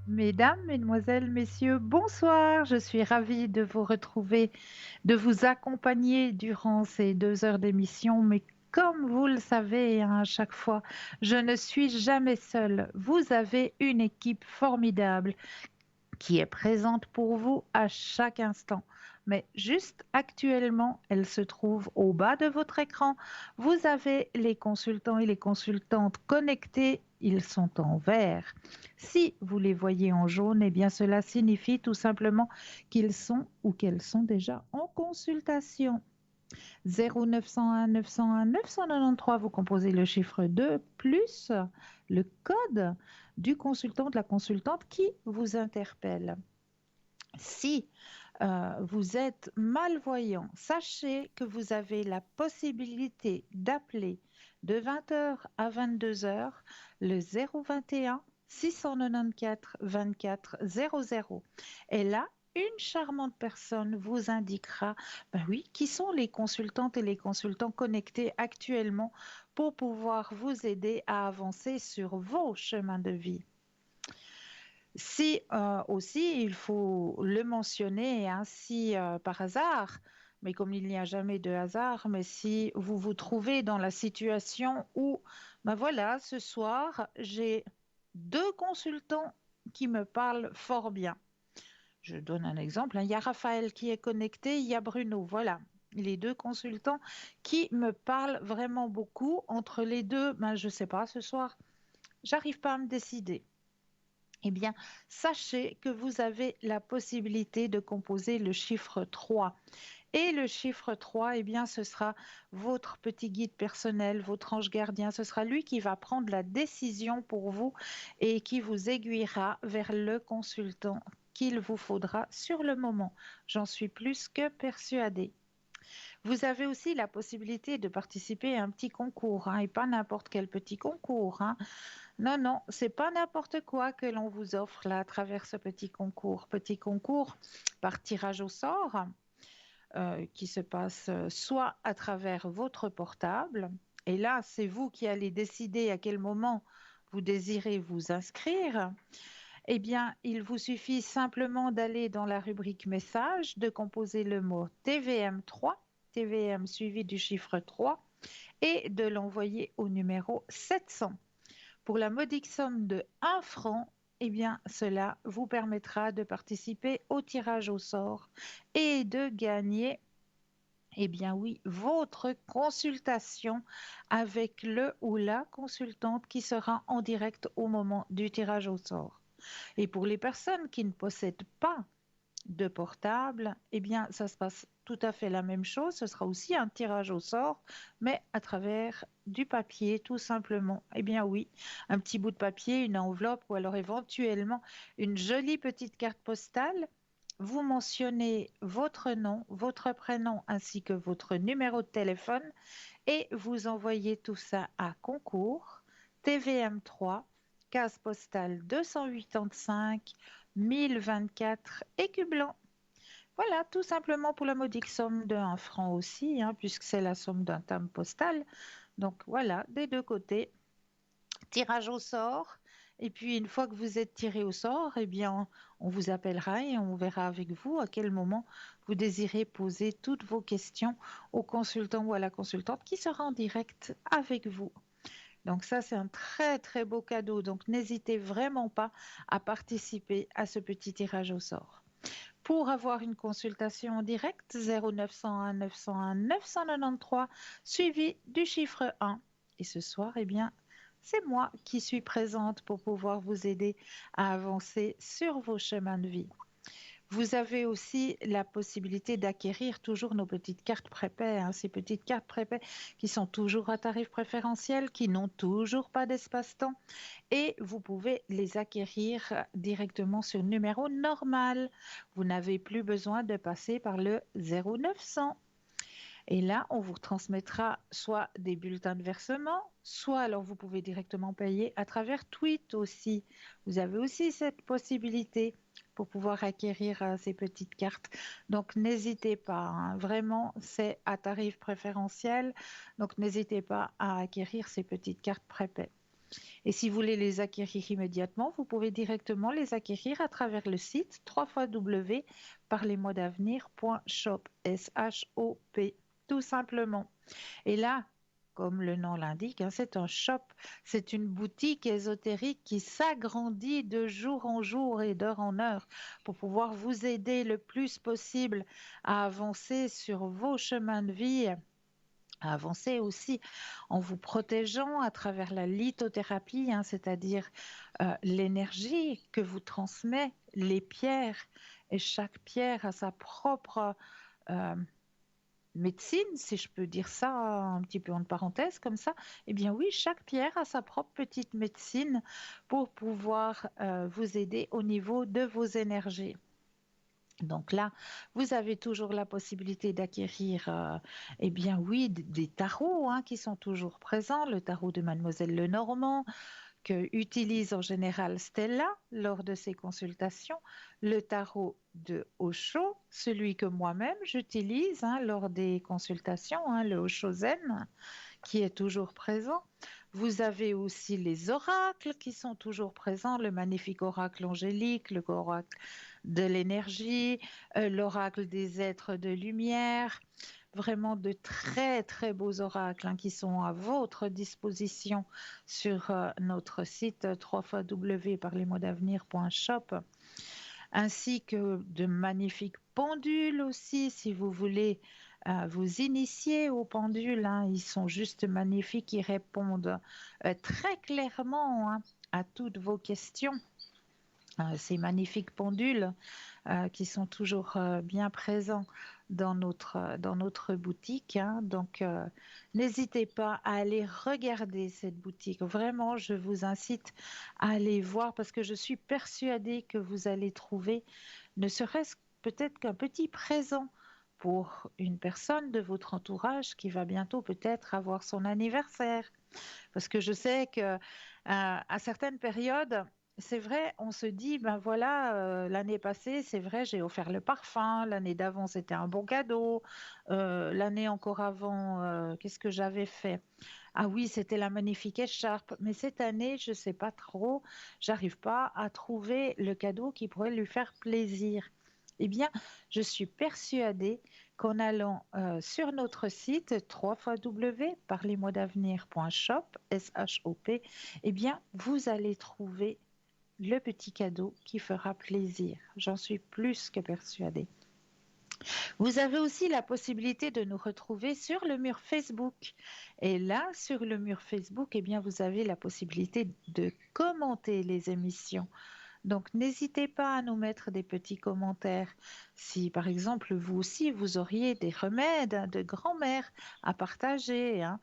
Mesdames, mesdemoiselles, messieurs, bonsoir. Je suis ravie de vous retrouver, de vous accompagner durant ces 2 heures d'émission. Mais comme vous le savez, hein, à chaque fois, je ne suis jamais seule. Vous avez une équipe formidable qui est présente pour vous à chaque instant. Mais juste actuellement, elle se trouve au bas de votre écran. Vous avez les consultants et les consultantes connectés. Ils sont en vert. Si vous les voyez en jaune, eh bien cela signifie tout simplement qu'ils sont ou qu'elles sont déjà en consultation. 0901 901 993, vous composez le chiffre 2 plus le code du consultant, de la consultante qui vous interpelle. Si vous êtes malvoyant, sachez que vous avez la possibilité d'appeler de 20 h à 22 h le 021 694 24 00. Et là, une charmante personne vous indiquera, ben oui, qui sont les consultantes et les consultants connectés actuellement pour pouvoir vous aider à avancer sur vos chemins de vie. Si aussi, il faut le mentionner, hein, si par hasard, mais comme il n'y a jamais de hasard, mais si vous vous trouvez dans la situation où, ben voilà, ce soir, j'ai deux consultants qui me parlent fort bien. Je donne un exemple, hein, il y a Raphaël qui est connecté, il y a Bruno, voilà. Les deux consultants qui me parlent vraiment beaucoup. Entre les deux, ben, je ne sais pas, ce soir, j'arrive pas à me décider. Eh bien, sachez que vous avez la possibilité de composer le chiffre 3. Et le chiffre 3, eh bien, ce sera votre petit guide personnel, votre ange gardien. Ce sera lui qui va prendre la décision pour vous et qui vous aiguillera vers le consultant qu'il vous faudra sur le moment. J'en suis plus que persuadée. Vous avez aussi la possibilité de participer à un petit concours, hein, et pas n'importe quel petit concours, hein. Non, non, c'est pas n'importe quoi que l'on vous offre là à travers ce petit concours. Petit concours par tirage au sort qui se passe soit à travers votre portable, et là, c'est vous qui allez décider à quel moment vous désirez vous inscrire. Eh bien, il vous suffit simplement d'aller dans la rubrique message, de composer le mot TVM3, TVM suivi du chiffre 3, et de l'envoyer au numéro 700. Pour la modique somme de 1 franc, eh bien, cela vous permettra de participer au tirage au sort et de gagner, eh bien oui, votre consultation avec le ou la consultante qui sera en direct au moment du tirage au sort. Et pour les personnes qui ne possèdent pas de portable, eh bien, ça se passe tout à fait la même chose. Ce sera aussi un tirage au sort, mais à travers du papier, tout simplement. Eh bien, oui, un petit bout de papier, une enveloppe ou alors éventuellement une jolie petite carte postale. Vous mentionnez votre nom, votre prénom ainsi que votre numéro de téléphone et vous envoyez tout ça à concours TVM3, case postale 285 1024 Écublanc. Voilà, tout simplement pour la modique somme de 1 franc aussi, hein, puisque c'est la somme d'un timbre postal. Donc voilà, des deux côtés, tirage au sort. Et puis une fois que vous êtes tiré au sort, eh bien, on vous appellera et on verra avec vous à quel moment vous désirez poser toutes vos questions au consultant ou à la consultante qui sera en direct avec vous. Donc ça, c'est un très très beau cadeau. Donc n'hésitez vraiment pas à participer à ce petit tirage au sort. Pour avoir une consultation en direct, 0901 901 993 suivi du chiffre 1. Et ce soir, eh bien, c'est moi qui suis présente pour pouvoir vous aider à avancer sur vos chemins de vie. Vous avez aussi la possibilité d'acquérir toujours nos petites cartes prépaies, hein, ces petites cartes prépaies qui sont toujours à tarif préférentiel, qui n'ont toujours pas d'espace-temps et vous pouvez les acquérir directement sur numéro normal. Vous n'avez plus besoin de passer par le 0900. Et là, on vous transmettra soit des bulletins de versement, soit alors vous pouvez directement payer à travers Tweet aussi. Vous avez aussi cette possibilité pour pouvoir acquérir ces petites cartes. Donc n'hésitez pas, hein, vraiment, c'est à tarif préférentiel. Donc n'hésitez pas à acquérir ces petites cartes prépaies. Et si vous voulez les acquérir immédiatement, vous pouvez directement les acquérir à travers le site www.parlesmoisdavenir.shop, S-H-O-P, tout simplement. Et là, comme le nom l'indique, hein, c'est un shop, c'est une boutique ésotérique qui s'agrandit de jour en jour et d'heure en heure pour pouvoir vous aider le plus possible à avancer sur vos chemins de vie, à avancer aussi en vous protégeant à travers la lithothérapie, hein, c'est-à-dire l'énergie que vous transmet les pierres. Et chaque pierre a sa propre euh, médecine, si je peux dire ça un petit peu en parenthèse comme ça. Eh bien oui, chaque pierre a sa propre petite médecine pour pouvoir vous aider au niveau de vos énergies. Donc là, vous avez toujours la possibilité d'acquérir, eh bien oui, des tarots, hein, qui sont toujours présents. Le tarot de Mademoiselle Lenormand, que utilise en général Stella lors de ses consultations, le tarot de Osho, celui que moi-même j'utilise, hein, lors des consultations, hein, le Osho Zen, qui est toujours présent. Vous avez aussi les oracles qui sont toujours présents, le magnifique oracle angélique, le oracle de l'énergie, l'oracle des êtres de lumière. Vraiment de très très beaux oracles, hein, qui sont à votre disposition sur notre site www.parlesmoisdavenir.shop, ainsi que de magnifiques pendules aussi, si vous voulez vous initier aux pendules, hein. Ils sont juste magnifiques, ils répondent très clairement, hein, à toutes vos questions. Ces magnifiques pendules qui sont toujours bien présents dans notre boutique, hein. Donc, n'hésitez pas à aller regarder cette boutique. Vraiment, je vous incite à aller voir parce que je suis persuadée que vous allez trouver, ne serait-ce peut-être qu'un petit présent pour une personne de votre entourage qui va bientôt peut-être avoir son anniversaire. Parce que je sais que à certaines périodes, c'est vrai, on se dit, ben voilà, l'année passée, c'est vrai, j'ai offert le parfum, l'année d'avant, c'était un bon cadeau, l'année encore avant, qu'est-ce que j'avais fait? Ah oui, c'était la magnifique écharpe, mais cette année, je ne sais pas trop, j'arrive pas à trouver le cadeau qui pourrait lui faire plaisir. Eh bien, je suis persuadée qu'en allant sur notre site www.parlesmoisdavenir.shop, S-H-O-P, eh bien, vous allez trouver le petit cadeau qui fera plaisir. J'en suis plus que persuadée. Vous avez aussi la possibilité de nous retrouver sur le mur Facebook. Et là, sur le mur Facebook, eh bien, vous avez la possibilité de commenter les émissions. Donc, n'hésitez pas à nous mettre des petits commentaires. Si, par exemple, vous aussi, vous auriez des remèdes, hein, de grand-mère à partager, hein,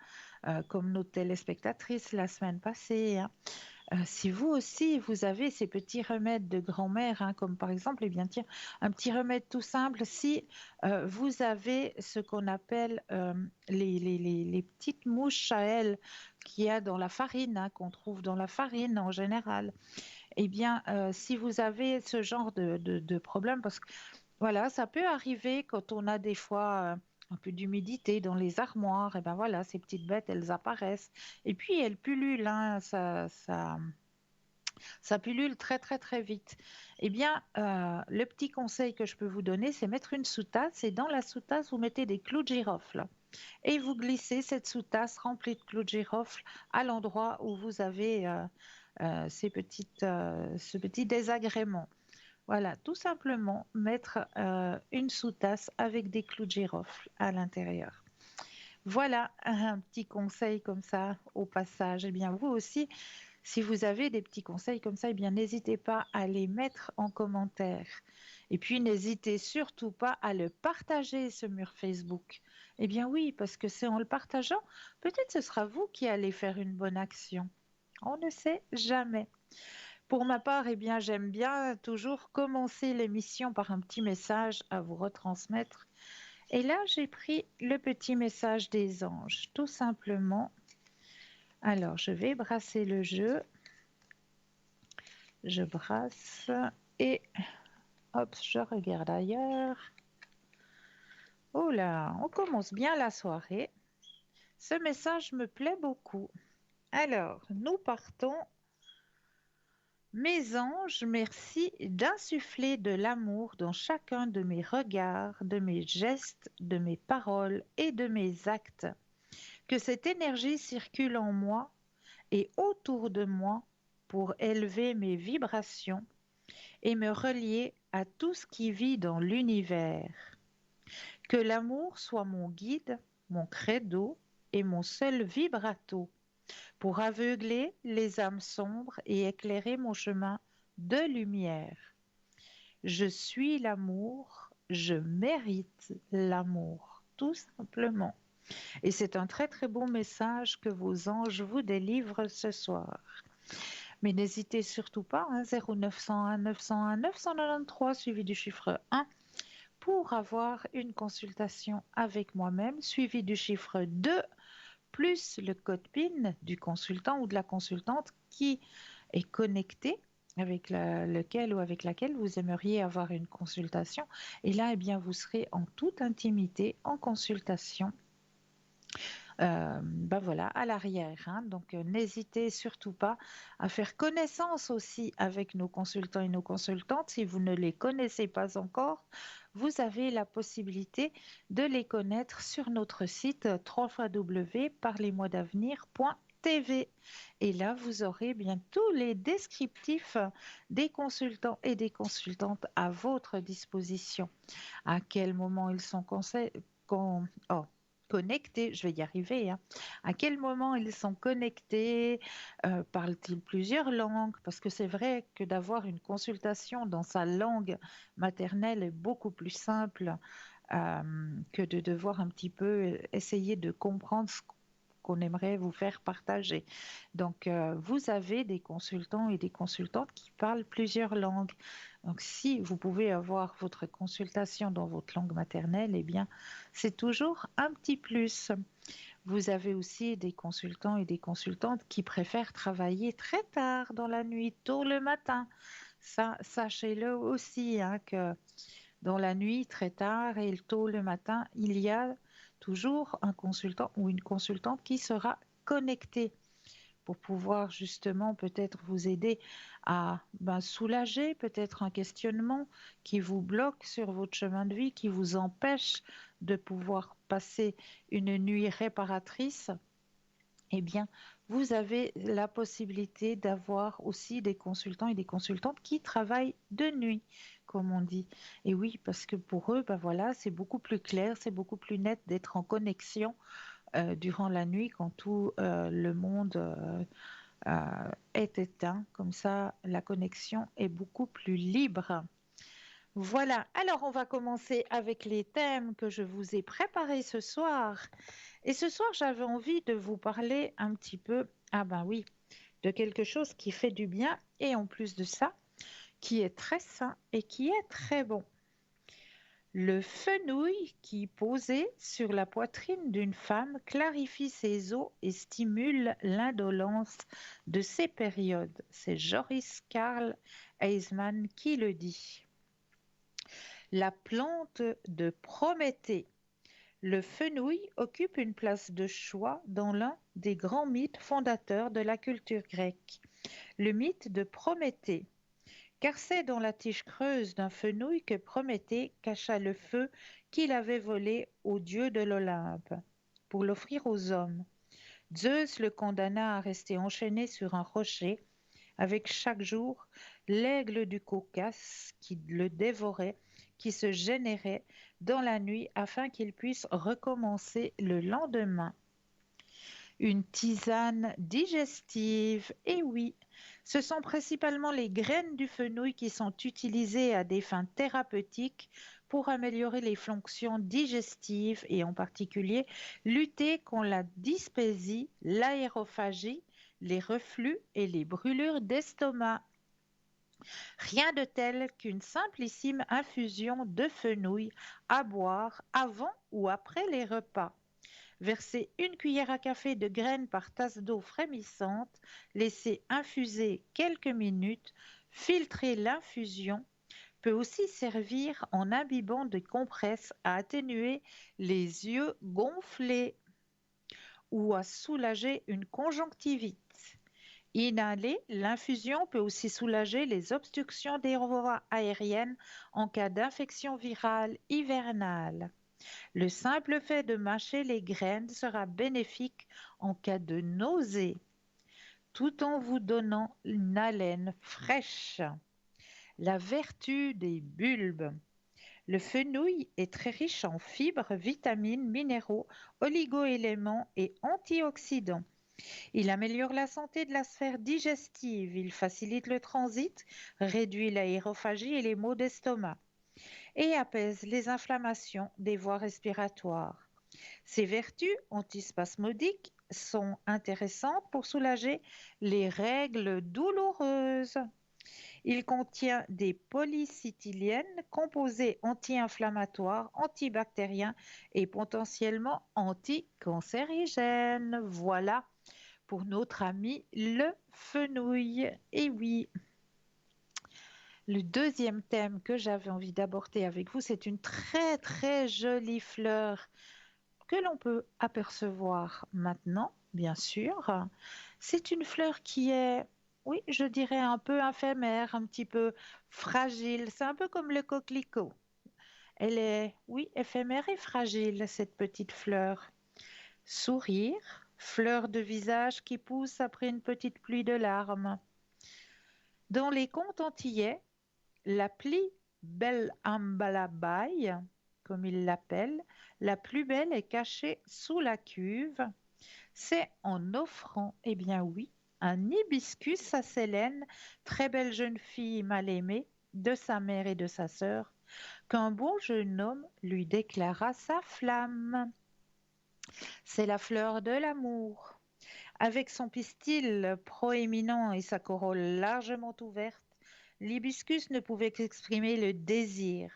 comme nos téléspectatrices la semaine passée, hein. Si vous aussi, vous avez ces petits remèdes de grand-mère, hein, comme par exemple, eh bien, tiens, un petit remède tout simple, si vous avez ce qu'on appelle les petites mouches à elles qu'il y a dans la farine, hein, qu'on trouve dans la farine en général, eh bien, si vous avez ce genre de problème, parce que voilà, ça peut arriver quand on a des fois un peu d'humidité dans les armoires, et ben voilà, ces petites bêtes, elles apparaissent. Et puis, elles pullulent, hein, ça pullule très, très, très vite. Eh bien, le petit conseil que je peux vous donner, c'est mettre une sous-tasse, et dans la sous-tasse, vous mettez des clous de girofle. Et vous glissez cette sous-tasse remplie de clous de girofle à l'endroit où vous avez ce petit désagrément. Voilà, tout simplement mettre une sous-tasse avec des clous de girofle à l'intérieur. Voilà un petit conseil comme ça au passage. Eh bien, vous aussi, si vous avez des petits conseils comme ça, eh bien, n'hésitez pas à les mettre en commentaire. Et puis, n'hésitez surtout pas à le partager, ce mur Facebook. Eh bien oui, parce que c'est en le partageant, peut-être ce sera vous qui allez faire une bonne action. On ne sait jamais. Pour ma part, eh bien, j'aime bien toujours commencer l'émission par un petit message à vous retransmettre. Et là, j'ai pris le petit message des anges, tout simplement. Alors, je vais brasser le jeu. Je brasse et hop, je regarde ailleurs. Oh là, on commence bien la soirée. Ce message me plaît beaucoup. Alors, nous partons. Mes anges, merci d'insuffler de l'amour dans chacun de mes regards, de mes gestes, de mes paroles et de mes actes. Que cette énergie circule en moi et autour de moi pour élever mes vibrations et me relier à tout ce qui vit dans l'univers. Que l'amour soit mon guide, mon credo et mon seul vibrato pour aveugler les âmes sombres et éclairer mon chemin de lumière. Je suis l'amour, je mérite l'amour, tout simplement. Et c'est un très très beau message que vos anges vous délivrent ce soir. Mais n'hésitez surtout pas, hein, 0901 901 993 suivi du chiffre 1 pour avoir une consultation avec moi-même, suivi du chiffre 2 plus le code PIN du consultant ou de la consultante qui est connecté avec lequel ou avec laquelle vous aimeriez avoir une consultation. Et là, eh bien, vous serez en toute intimité en consultation. Ben voilà, à l'arrière, hein. Donc, n'hésitez surtout pas à faire connaissance aussi avec nos consultants et nos consultantes. Si vous ne les connaissez pas encore, vous avez la possibilité de les connaître sur notre site www.parlezmoi-d'avenir.tv. Et là, vous aurez bien tous les descriptifs des consultants et des consultantes à votre disposition. À quel moment ils sont connectés, je vais y arriver, hein. À quel moment ils sont connectés, parlent-ils plusieurs langues? Parce que c'est vrai que d'avoir une consultation dans sa langue maternelle est beaucoup plus simple que de devoir un petit peu essayer de comprendre ce qu'on aimerait vous faire partager. Donc, vous avez des consultants et des consultantes qui parlent plusieurs langues. Donc, si vous pouvez avoir votre consultation dans votre langue maternelle, eh bien, c'est toujours un petit plus. Vous avez aussi des consultants et des consultantes qui préfèrent travailler très tard dans la nuit, tôt le matin. Ça, sachez-le aussi, hein, que dans la nuit, très tard et tôt le matin, il y a toujours un consultant ou une consultante qui sera connecté pour pouvoir justement peut-être vous aider à soulager peut-être un questionnement qui vous bloque sur votre chemin de vie, qui vous empêche de pouvoir passer une nuit réparatrice. Eh bien, vous avez la possibilité d'avoir aussi des consultants et des consultantes qui travaillent de nuit, comme on dit. Et oui, parce que pour eux, voilà, c'est beaucoup plus clair, c'est beaucoup plus net d'être en connexion durant la nuit quand tout le monde est éteint. Comme ça, la connexion est beaucoup plus libre. Voilà, alors on va commencer avec les thèmes que je vous ai préparés ce soir. Et ce soir, j'avais envie de vous parler un petit peu, ah ben oui, de quelque chose qui fait du bien et en plus de ça, qui est très sain et qui est très bon. Le fenouil qui, posé sur la poitrine d'une femme, clarifie ses os et stimule l'indolence de ces périodes. C'est Joris Karl Eisman qui le dit. La plante de Prométhée. Le fenouil occupe une place de choix dans l'un des grands mythes fondateurs de la culture grecque, le mythe de Prométhée. Car c'est dans la tige creuse d'un fenouil que Prométhée cacha le feu qu'il avait volé aux dieux de l'Olympe pour l'offrir aux hommes. Zeus le condamna à rester enchaîné sur un rocher avec chaque jour l'aigle du Caucase qui le dévorait, qui se générait dans la nuit afin qu'il puisse recommencer le lendemain. Une tisane digestive, et oui, ce sont principalement les graines du fenouil qui sont utilisées à des fins thérapeutiques pour améliorer les fonctions digestives et en particulier lutter contre la dyspepsie, l'aérophagie, les reflux et les brûlures d'estomac. Rien de tel qu'une simplissime infusion de fenouil à boire avant ou après les repas. Versez une cuillère à café de graines par tasse d'eau frémissante, laissez infuser quelques minutes, filtrez l'infusion, peut aussi servir en imbibant de compresses à atténuer les yeux gonflés ou à soulager une conjonctivite. Inhaler, l'infusion peut aussi soulager les obstructions des voies aériennes en cas d'infection virale hivernale. Le simple fait de mâcher les graines sera bénéfique en cas de nausée, tout en vous donnant une haleine fraîche. La vertu des bulbes. Le fenouil est très riche en fibres, vitamines, minéraux, oligo-éléments et antioxydants. Il améliore la santé de la sphère digestive, il facilite le transit, réduit l'aérophagie et les maux d'estomac et apaise les inflammations des voies respiratoires. Ses vertus antispasmodiques sont intéressantes pour soulager les règles douloureuses. Il contient des polycythiliennes, composés anti-inflammatoires, antibactériens et potentiellement anticancérigènes. Voilà pour notre ami le fenouil. Et oui, le deuxième thème que j'avais envie d'aborder avec vous, c'est une très très jolie fleur que l'on peut apercevoir maintenant, bien sûr. C'est une fleur qui est, oui, je dirais un peu éphémère, un petit peu fragile. C'est un peu comme le coquelicot. Elle est, oui, éphémère et fragile, cette petite fleur. Sourire, fleur de visage qui pousse après une petite pluie de larmes. Dans les contes antillais, l'appli Belle Ambalabaye, comme ils l'appellent, la plus belle est cachée sous la cuve. C'est en offrant, eh bien oui, un hibiscus à Célène, très belle jeune fille mal aimée de sa mère et de sa sœur, qu'un bon jeune homme lui déclara sa flamme. C'est la fleur de l'amour. Avec son pistil proéminent et sa corolle largement ouverte, l'hibiscus ne pouvait qu'exprimer le désir,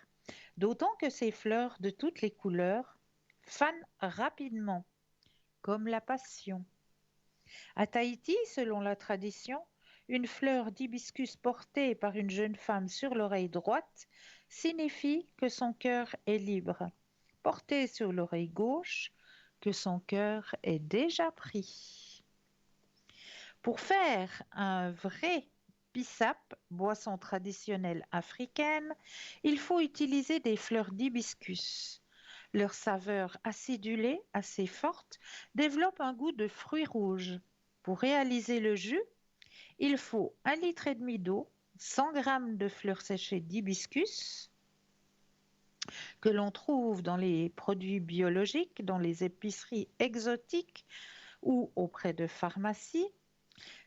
d'autant que ses fleurs de toutes les couleurs fanent rapidement, comme la passion. À Tahiti, selon la tradition, une fleur d'hibiscus portée par une jeune femme sur l'oreille droite signifie que son cœur est libre. Portée sur l'oreille gauche, que son cœur est déjà pris. Pour faire un vrai bissap, boisson traditionnelle africaine, il faut utiliser des fleurs d'hibiscus. Leur saveur acidulée, assez forte, développe un goût de fruits rouges. Pour réaliser le jus, il faut 1,5 litre d'eau, 100 g de fleurs séchées d'hibiscus que l'on trouve dans les produits biologiques, dans les épiceries exotiques ou auprès de pharmacies,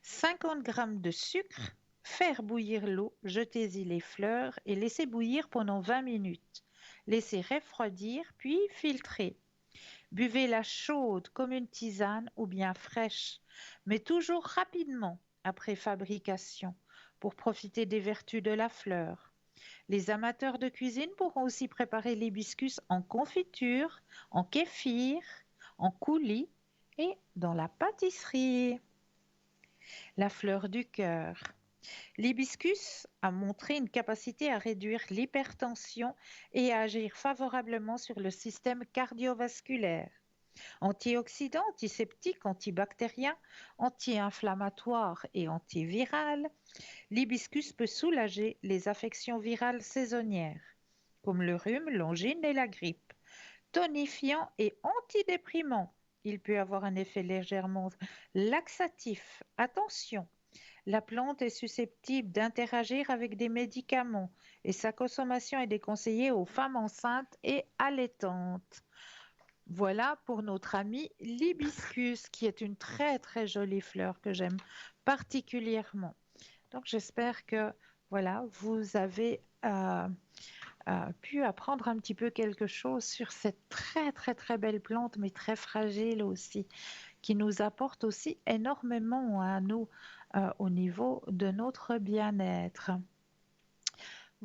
50 g de sucre, faire bouillir l'eau, jetez-y les fleurs et laissez bouillir pendant 20 minutes. Laissez refroidir puis filtrer. Buvez-la chaude comme une tisane ou bien fraîche, mais toujours rapidement après fabrication pour profiter des vertus de la fleur. Les amateurs de cuisine pourront aussi préparer l'hibiscus en confiture, en kéfir, en coulis et dans la pâtisserie. La fleur du cœur. L'hibiscus a montré une capacité à réduire l'hypertension et à agir favorablement sur le système cardiovasculaire. Antioxydant, antiseptique, antibactérien, anti-inflammatoire et antiviral, l'hibiscus peut soulager les affections virales saisonnières, comme le rhume, l'angine et la grippe. Tonifiant et antidéprimant, il peut avoir un effet légèrement laxatif. Attention, la plante est susceptible d'interagir avec des médicaments et sa consommation est déconseillée aux femmes enceintes et allaitantes. Voilà pour notre ami l'hibiscus, qui est une très très jolie fleur que j'aime particulièrement. Donc j'espère que voilà, vous avez pu apprendre un petit peu quelque chose sur cette très très très belle plante, mais très fragile aussi, qui nous apporte aussi énormément à nous au niveau de notre bien-être.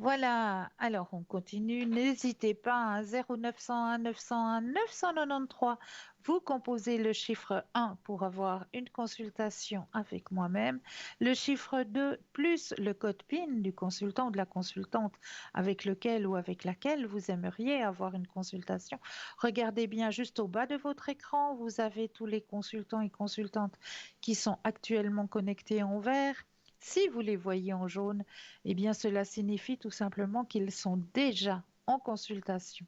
Voilà, alors on continue. N'hésitez pas, hein, 0901 901 993. Vous composez le chiffre 1 pour avoir une consultation avec moi-même, le chiffre 2 plus le code PIN du consultant ou de la consultante avec lequel ou avec laquelle vous aimeriez avoir une consultation. Regardez bien juste au bas de votre écran, vous avez tous les consultants et consultantes qui sont actuellement connectés en vert. Si vous les voyez en jaune, eh bien, cela signifie tout simplement qu'ils sont déjà en consultation.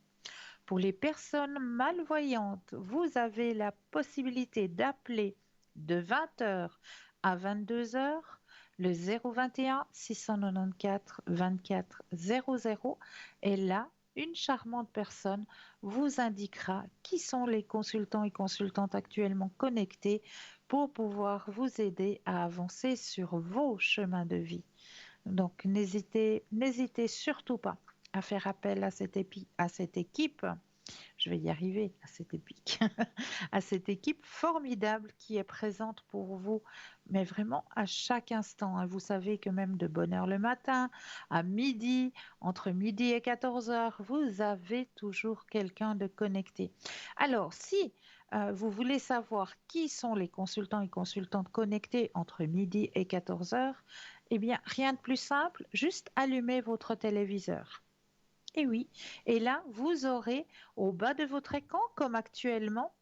Pour les personnes malvoyantes, vous avez la possibilité d'appeler de 20 heures à 22 heures le 021 694 24 00 et là, une charmante personne vous indiquera qui sont les consultants et consultantes actuellement connectés pour pouvoir vous aider à avancer sur vos chemins de vie. Donc, n'hésitez surtout pas à faire appel à cette équipe. Je vais y arriver, à cette épique, à cette équipe formidable qui est présente pour vous, mais vraiment à chaque instant, hein. Vous savez que même de bonne heure le matin, à midi, entre midi et 14 heures, vous avez toujours quelqu'un de connecté. Alors, si vous voulez savoir qui sont les consultants et consultantes connectés entre midi et 14 heures, eh bien, rien de plus simple, juste allumez votre téléviseur. Et oui, et là, vous aurez au bas de votre écran, comme actuellement,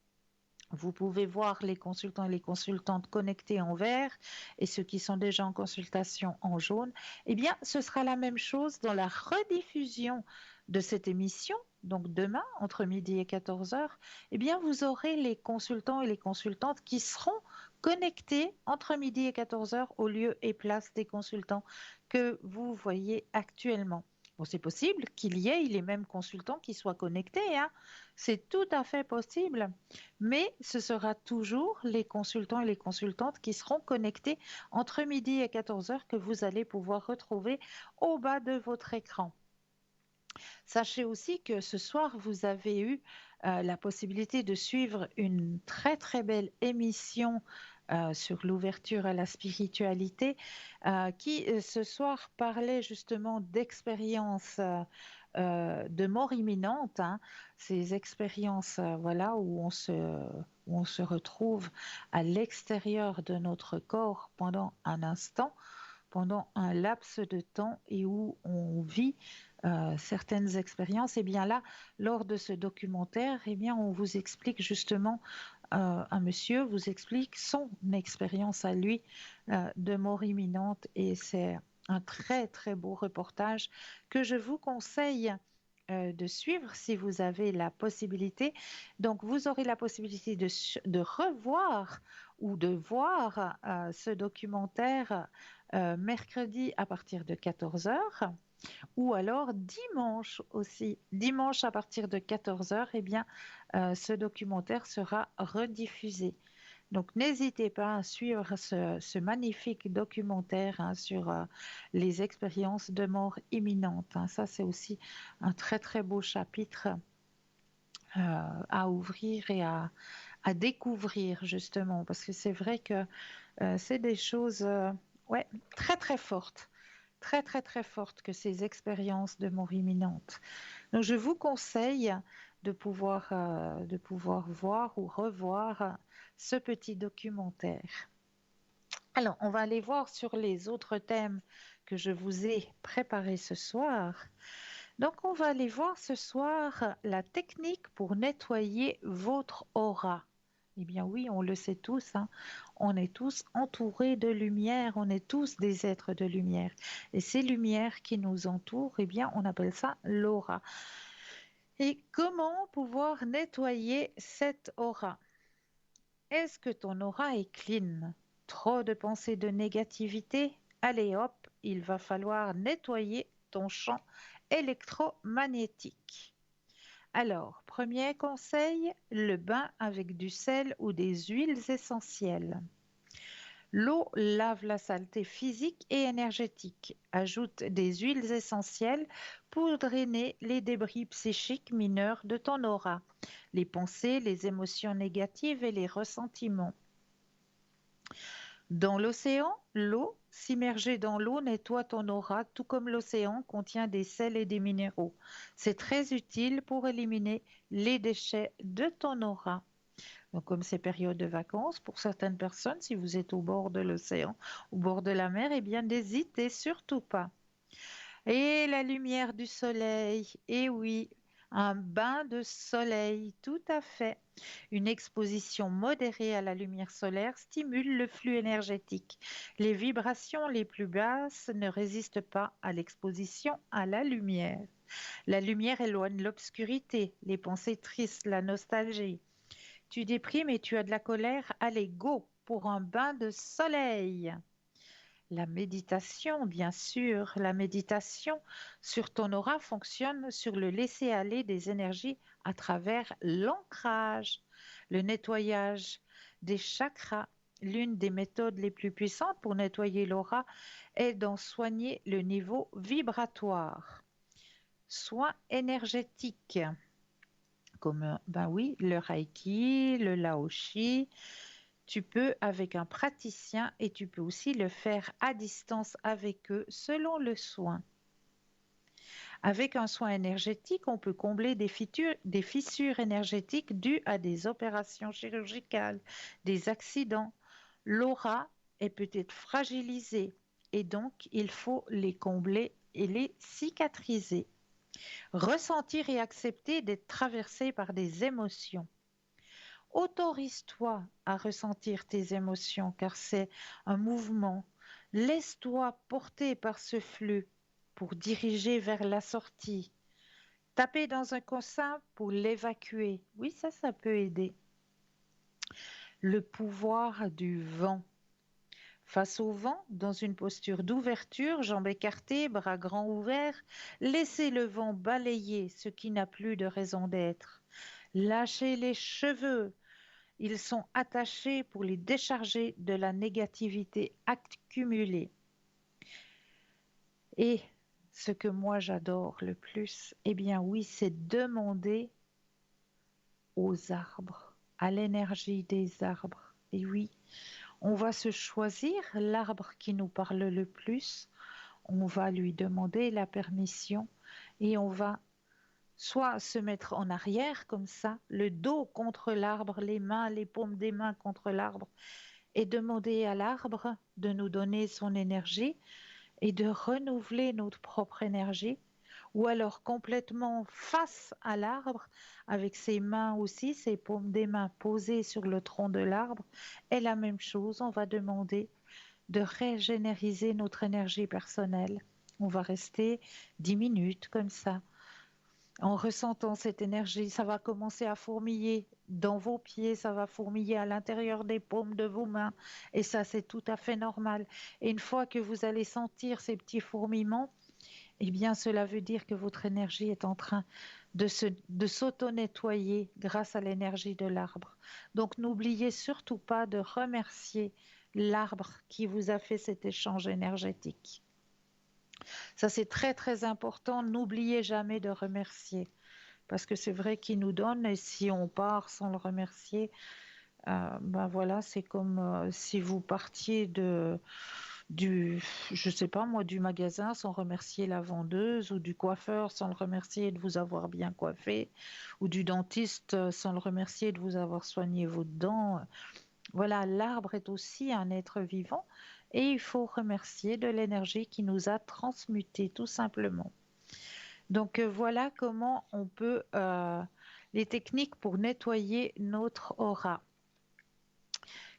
vous pouvez voir les consultants et les consultantes connectés en vert et ceux qui sont déjà en consultation en jaune. Eh bien, ce sera la même chose dans la rediffusion de cette émission. Donc demain, entre midi et 14 heures, eh bien, vous aurez les consultants et les consultantes qui seront connectés entre midi et 14 heures au lieu et place des consultants que vous voyez actuellement. Bon, c'est possible qu'il y ait les mêmes consultants qui soient connectés, hein. C'est tout à fait possible, mais ce sera toujours les consultants et les consultantes qui seront connectés entre midi et 14 heures que vous allez pouvoir retrouver au bas de votre écran. Sachez aussi que ce soir, vous avez eu la possibilité de suivre une très très belle émission sur l'ouverture à la spiritualité qui ce soir parlait justement d'expériences de mort imminente, hein, ces expériences voilà, où on se retrouve à l'extérieur de notre corps pendant un instant, pendant un laps de temps et où on vit certaines expériences. Et bien là, lors de ce documentaire, eh bien, on vous explique justement, un monsieur vous explique son expérience à lui de mort imminente et c'est un très très beau reportage que je vous conseille de suivre si vous avez la possibilité. Donc, vous aurez la possibilité de revoir ou de voir ce documentaire mercredi à partir de 14 heures ou alors dimanche aussi. Dimanche à partir de 14 heures, eh bien, ce documentaire sera rediffusé. Donc, n'hésitez pas à suivre ce magnifique documentaire hein, sur les expériences de mort imminente, hein. Ça, c'est aussi un très, très beau chapitre à ouvrir et à découvrir, justement, parce que c'est vrai que c'est des choses ouais, très, très fortes. Très, très, très fortes que ces expériences de mort imminente. Donc, je vous conseille de pouvoir voir ou revoir ce petit documentaire. Alors, on va aller voir sur les autres thèmes que je vous ai préparés ce soir. Donc, on va aller voir ce soir la technique pour nettoyer votre aura. Eh bien oui, on le sait tous, hein, on est tous entourés de lumière, on est tous des êtres de lumière. Et ces lumières qui nous entourent, eh bien, on appelle ça l'aura. Et comment pouvoir nettoyer cette aura? Est-ce que ton aura est clean? Trop de pensées de négativité? Allez hop, il va falloir nettoyer ton champ électromagnétique. Alors, premier conseil, le bain avec du sel ou des huiles essentielles. L'eau lave la saleté physique et énergétique. Ajoute des huiles essentielles pour drainer les débris psychiques mineurs de ton aura, les pensées, les émotions négatives et les ressentiments. Dans l'océan, l'eau s'immerger dans l'eau nettoie ton aura, tout comme l'océan contient des sels et des minéraux. C'est très utile pour éliminer les déchets de ton aura. Donc, comme c'est période de vacances, pour certaines personnes, si vous êtes au bord de l'océan, au bord de la mer, eh bien, n'hésitez surtout pas. Et la lumière du soleil, et oui, un bain de soleil, tout à fait. Une exposition modérée à la lumière solaire stimule le flux énergétique. Les vibrations les plus basses ne résistent pas à l'exposition à la lumière. La lumière éloigne l'obscurité, les pensées tristes, la nostalgie. Tu déprimes et tu as de la colère, allez, go pour un bain de soleil. La méditation, bien sûr, la méditation sur ton aura fonctionne sur le laisser-aller des énergies à travers l'ancrage, le nettoyage des chakras. L'une des méthodes les plus puissantes pour nettoyer l'aura est d'en soigner le niveau vibratoire. Soins énergétiques, comme ben oui, le Reiki, le Laoshi, tu peux avec un praticien et tu peux aussi le faire à distance avec eux selon le soin. Avec un soin énergétique, on peut combler des fissures énergétiques dues à des opérations chirurgicales, des accidents. L'aura est peut-être fragilisée et donc il faut les combler et les cicatriser. Ressentir et accepter d'être traversé par des émotions. Autorise-toi à ressentir tes émotions car c'est un mouvement. Laisse-toi porter par ce flux pour diriger vers la sortie. Taper dans un coussin pour l'évacuer. Oui, ça peut aider. Le pouvoir du vent. Face au vent, dans une posture d'ouverture, jambes écartées, bras grands ouverts, laissez le vent balayer ce qui n'a plus de raison d'être. Lâchez les cheveux, ils sont attachés pour les décharger de la négativité accumulée. Et ce que moi j'adore le plus, eh bien oui, c'est demander aux arbres, à l'énergie des arbres. Et oui, on va se choisir l'arbre qui nous parle le plus, on va lui demander la permission et on va soit se mettre en arrière comme ça, le dos contre l'arbre, les mains, les paumes des mains contre l'arbre, et demander à l'arbre de nous donner son énergie et de renouveler notre propre énergie, ou alors complètement face à l'arbre, avec ses mains aussi, ses paumes des mains posées sur le tronc de l'arbre, et la même chose, on va demander de régénériser notre énergie personnelle. On va rester 10 minutes comme ça en ressentant cette énergie, ça va commencer à fourmiller dans vos pieds, ça va fourmiller à l'intérieur des paumes de vos mains. Et ça, c'est tout à fait normal. Et une fois que vous allez sentir ces petits fourmillements, eh bien, cela veut dire que votre énergie est en train de s'auto-nettoyer grâce à l'énergie de l'arbre. Donc, n'oubliez surtout pas de remercier l'arbre qui vous a fait cet échange énergétique. Ça, c'est très, très important. N'oubliez jamais de remercier. Parce que c'est vrai qu'il nous donne et si on part sans le remercier, ben voilà, c'est comme si vous partiez je sais pas moi, du magasin sans remercier la vendeuse ou du coiffeur sans le remercier de vous avoir bien coiffé ou du dentiste sans le remercier de vous avoir soigné vos dents. Voilà, l'arbre est aussi un être vivant et il faut remercier de l'énergie qui nous a transmuté tout simplement. Donc voilà comment on peut, les techniques pour nettoyer notre aura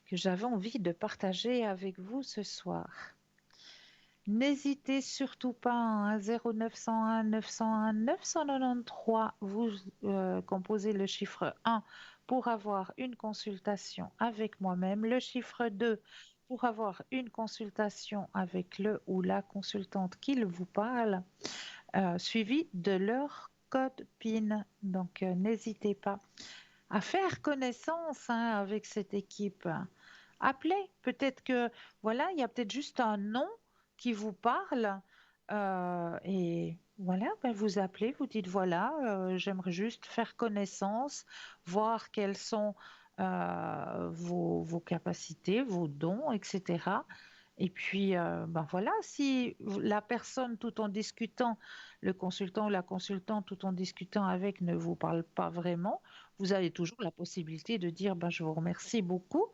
que j'avais envie de partager avec vous ce soir. N'hésitez surtout pas à 0901 901 993, vous composez le chiffre 1 pour avoir une consultation avec moi-même, le chiffre 2 pour avoir une consultation avec le ou la consultante qui vous parle, suivi de leur code PIN. Donc, n'hésitez pas à faire connaissance hein, avec cette équipe. Appelez, peut-être que, voilà, il y a peut-être juste un nom qui vous parle. Et voilà, ben vous appelez, vous dites, voilà, j'aimerais juste faire connaissance, voir quelles sont vos capacités, vos dons, etc. Et puis, ben voilà, si la personne, tout en discutant, le consultant ou la consultante, tout en discutant avec, ne vous parle pas vraiment, vous avez toujours la possibilité de dire, ben, je vous remercie beaucoup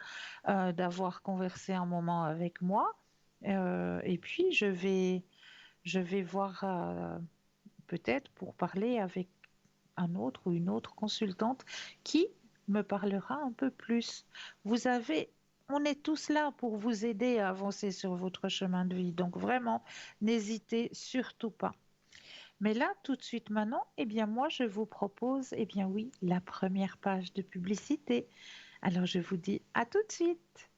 d'avoir conversé un moment avec moi. Et puis, je vais voir peut-être pour parler avec un autre ou une autre consultante qui me parlera un peu plus. Vous avez, on est tous là pour vous aider à avancer sur votre chemin de vie. Donc vraiment, n'hésitez surtout pas. Mais là, tout de suite maintenant, eh bien moi, je vous propose, eh bien oui, la première page de publicité. Alors je vous dis à tout de suite.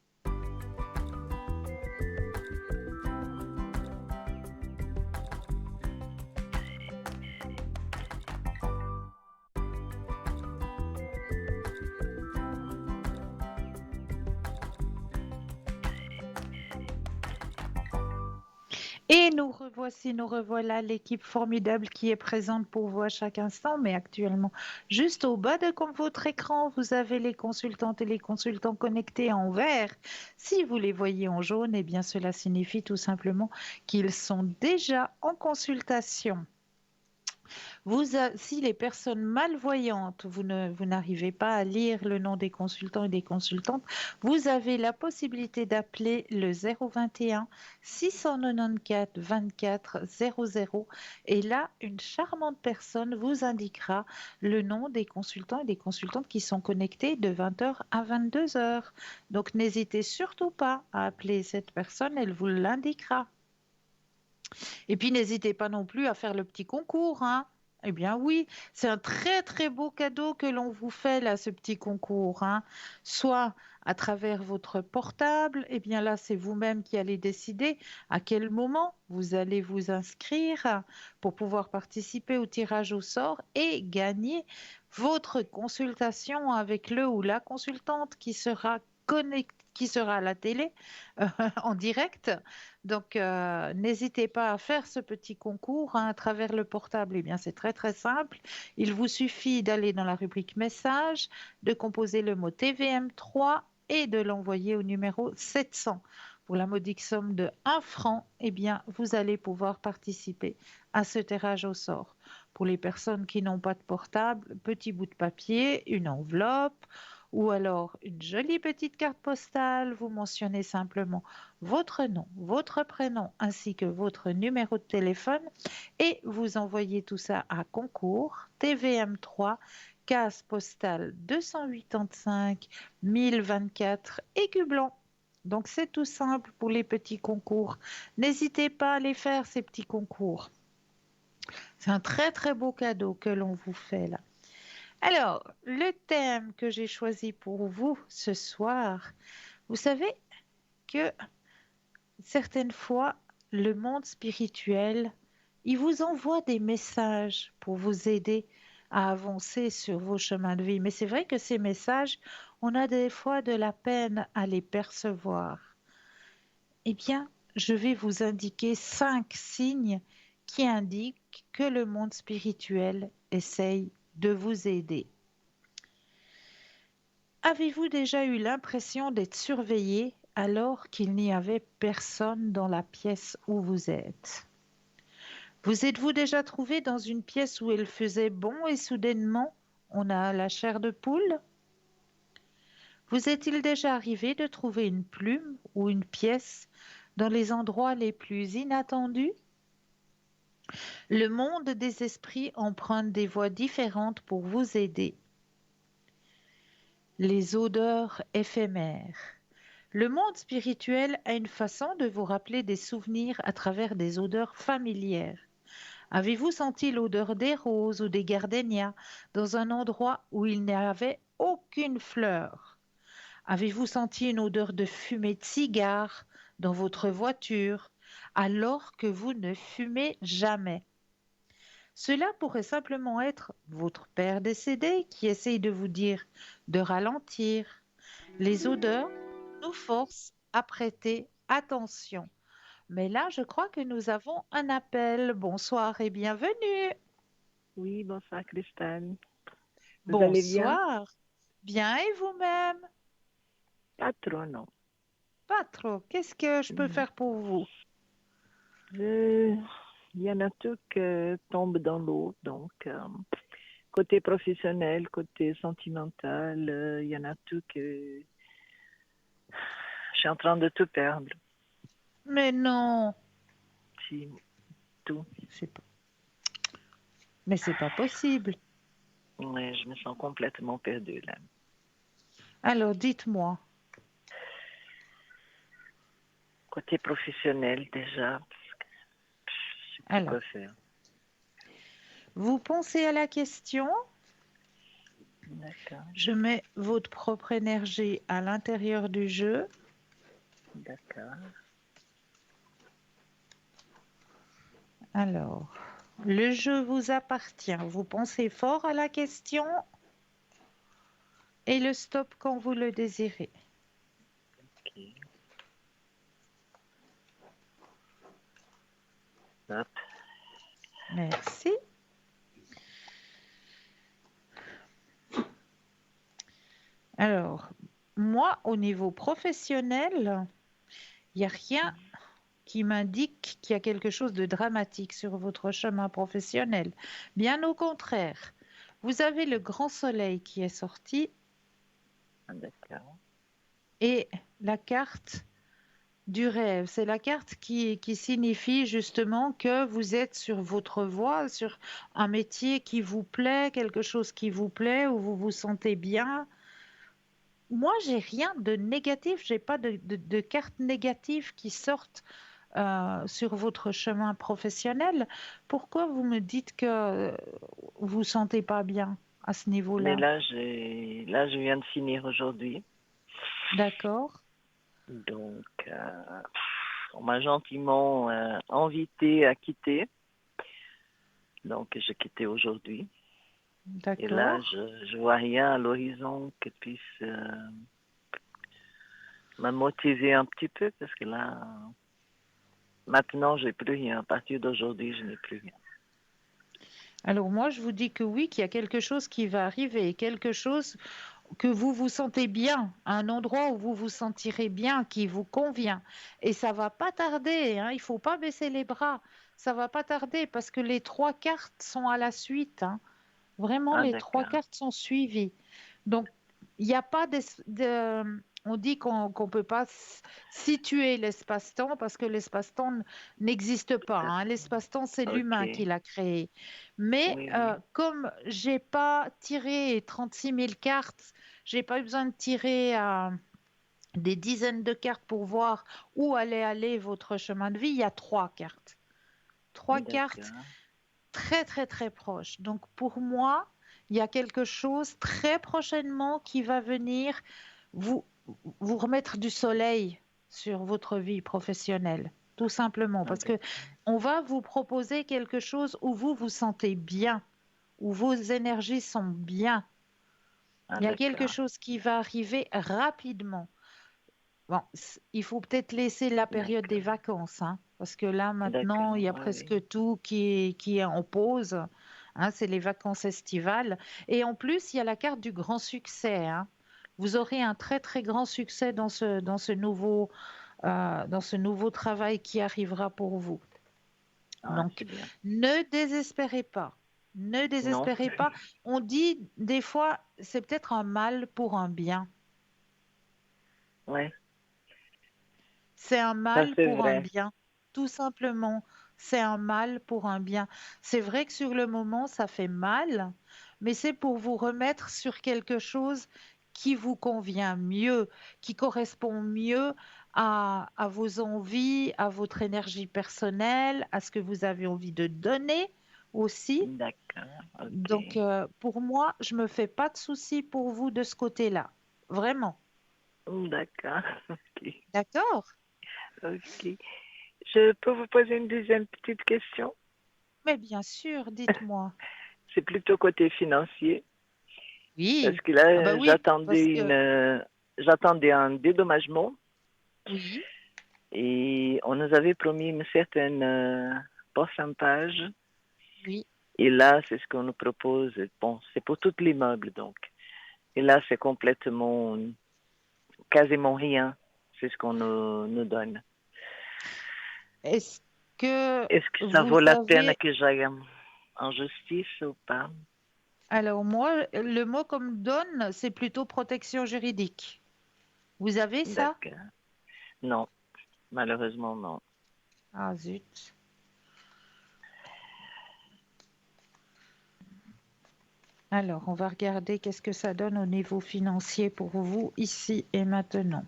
Et nous revoici, nous revoilà, l'équipe formidable qui est présente pour vous à chaque instant, mais actuellement, juste au bas de votre écran, vous avez les consultantes et les consultants connectés en vert. Si vous les voyez en jaune, eh bien cela signifie tout simplement qu'ils sont déjà en consultation. Si les personnes malvoyantes, vous n'arrivez pas à lire le nom des consultants et des consultantes, vous avez la possibilité d'appeler le 021 694 24 00 et là, une charmante personne vous indiquera le nom des consultants et des consultantes qui sont connectés de 20h à 22h. Donc n'hésitez surtout pas à appeler cette personne, elle vous l'indiquera. Et puis n'hésitez pas non plus à faire le petit concours, hein. Eh bien oui, c'est un très très beau cadeau que l'on vous fait là, ce petit concours, hein. Soit à travers votre portable, eh bien là c'est vous-même qui allez décider à quel moment vous allez vous inscrire pour pouvoir participer au tirage au sort et gagner votre consultation avec le ou la consultante qui sera connectée, qui sera à la télé en direct. Donc, n'hésitez pas à faire ce petit concours hein, à travers le portable. Eh bien, c'est très, très simple. Il vous suffit d'aller dans la rubrique message, de composer le mot TVM3 et de l'envoyer au numéro 700. Pour la modique somme de 1 franc, eh bien, vous allez pouvoir participer à ce tirage au sort. Pour les personnes qui n'ont pas de portable, petit bout de papier, une enveloppe ou alors une jolie petite carte postale, vous mentionnez simplement votre nom, votre prénom ainsi que votre numéro de téléphone et vous envoyez tout ça à concours TVM3 case postale 285 1024 Aigueblanc. Donc c'est tout simple pour les petits concours. N'hésitez pas à les faire ces petits concours. C'est un très très beau cadeau que l'on vous fait là. Alors, le thème que j'ai choisi pour vous ce soir, vous savez que certaines fois, le monde spirituel, il vous envoie des messages pour vous aider à avancer sur vos chemins de vie. Mais c'est vrai que ces messages, on a des fois de la peine à les percevoir. Eh bien, je vais vous indiquer 5 signes qui indiquent que le monde spirituel essaye de vous aider. Avez-vous déjà eu l'impression d'être surveillé alors qu'il n'y avait personne dans la pièce où vous êtes? Vous êtes-vous déjà trouvé dans une pièce où il faisait bon et soudainement on a la chair de poule? Vous est-il déjà arrivé de trouver une plume ou une pièce dans les endroits les plus inattendus? Le monde des esprits emprunte des voies différentes pour vous aider. Les odeurs éphémères. Le monde spirituel a une façon de vous rappeler des souvenirs à travers des odeurs familières. Avez-vous senti l'odeur des roses ou des gardénias dans un endroit où il n'y avait aucune fleur? Avez-vous senti une odeur de fumée de cigare dans votre voiture alors que vous ne fumez jamais? Cela pourrait simplement être votre père décédé qui essaye de vous dire de ralentir. Les odeurs nous forcent à prêter attention. Mais là, je crois que nous avons un appel. Bonsoir et bienvenue. Oui, bonsoir Christelle. Vous allez bien? Bonsoir. Bien et vous-même? Pas trop, non. Pas trop. Qu'est-ce que je peux faire pour vous? Il y en a tout qui tombent dans l'eau. Donc, côté professionnel, côté sentimental, il y en a tout que je suis en train de tout perdre. Mais non, Si, tout. c'est pas... mais c'est pas possible. Ouais, je me sens complètement perdue là. Alors, dites-moi. Côté professionnel, déjà, je sais plus Alors, quoi faire. vous pensez à la question, D'accord, je mets votre propre énergie à l'intérieur du jeu. d'accord. Alors, le jeu vous appartient. Vous pensez fort à la question et le stop quand vous le désirez. Ok. Hop. Merci. Alors, moi, au niveau professionnel, il n'y a rien qui m'indique qu'il y a quelque chose de dramatique sur votre chemin professionnel. Bien au contraire, vous avez le grand soleil qui est sorti D'accord. et la carte du rêve. C'est la carte qui signifie justement que vous êtes sur votre voie, sur un métier qui vous plaît, quelque chose qui vous plaît, où vous vous sentez bien. Moi, j'ai rien de négatif, j'ai pas de cartes négatives qui sortent sur votre chemin professionnel. Pourquoi vous me dites que vous sentez pas bien à ce Mais niveau-là? là, je viens de finir aujourd'hui. D'accord, Donc, on m'a gentiment invité à quitter. Donc, j'ai quitté aujourd'hui. Et là, d'accord. je vois rien à l'horizon qui puisse me motiver un petit peu parce que là, maintenant, j'ai plus rien. À partir d'aujourd'hui, je n'ai plus rien. Alors moi, je vous dis que oui, qu'il y a quelque chose qui va arriver, quelque chose que vous vous sentez bien, un endroit où vous vous sentirez bien, qui vous convient. Et ça va pas tarder, hein, il faut pas baisser les bras. Ça va pas tarder parce que les trois cartes sont à la suite, hein. Vraiment, Ah, les trois d'accord. cartes sont suivies. Donc, il n'y a pas on dit qu'on peut pas situer l'espace-temps parce que l'espace-temps n'existe pas, Tout à hein. fait. L'espace-temps, c'est Ok. l'humain qui l'a créé. Mais Oui, oui. comme j'ai pas tiré 36 000 cartes, j'ai pas eu besoin de tirer des dizaines de cartes pour voir où allait aller votre chemin de vie. Il y a trois cartes. Trois cartes D'accord. très très très proches. Donc pour moi, il y a quelque chose très prochainement qui va venir vous, vous remettre du soleil sur votre vie professionnelle, tout simplement, Ah, parce que d'accord. on va vous proposer quelque chose où vous vous sentez bien, où vos énergies sont bien. Ah, Il y a quelque d'accord. chose qui va arriver rapidement. Bon, il faut peut-être laisser la période des D'accord. vacances, hein, parce que là, maintenant, il D'accord. y a Oui, oui. presque tout qui est en pause, hein, c'est les vacances estivales. Et en plus, il y a la carte du grand succès, hein. Vous aurez un très, très grand succès dans ce nouveau travail qui arrivera pour vous. Ah, Donc, c'est bien. ne désespérez pas. Ne Non. désespérez pas. On dit des fois, c'est peut-être un mal pour un bien. Ouais, C'est un ça mal c'est pour un vrai. bien. Tout simplement, c'est un mal pour un bien. C'est vrai que sur le moment, ça fait mal, mais c'est pour vous remettre sur quelque chose qui vous convient mieux, qui correspond mieux à vos envies, à votre énergie personnelle, à ce que vous avez envie de donner aussi. D'accord. Donc, Ok. pour moi, je me fais pas de soucis pour vous de ce côté-là. Vraiment. D'accord. Ok. D'accord? Ok. Je peux vous poser une deuxième petite question? Mais bien sûr, dites-moi. C'est plutôt côté financier. Parce Oui. que Ah bah là, oui, parce que j'attendais un dédommagement oui, et on nous avait promis une certaine pourcentage. oui. Et là, c'est ce qu'on nous propose. Bon, c'est pour tout l'immeuble, donc. Et là, c'est complètement, quasiment rien. C'est ce qu'on nous donne. Est-ce que Est-ce que ça vous vaut la peine avez... que j'aille en justice ou pas? Alors moi, le mot qu'on me donne, c'est plutôt protection juridique. Vous avez ça? D'accord. Non, malheureusement non. Ah zut. Alors, on va regarder qu'est-ce que ça donne au niveau financier pour vous ici et maintenant.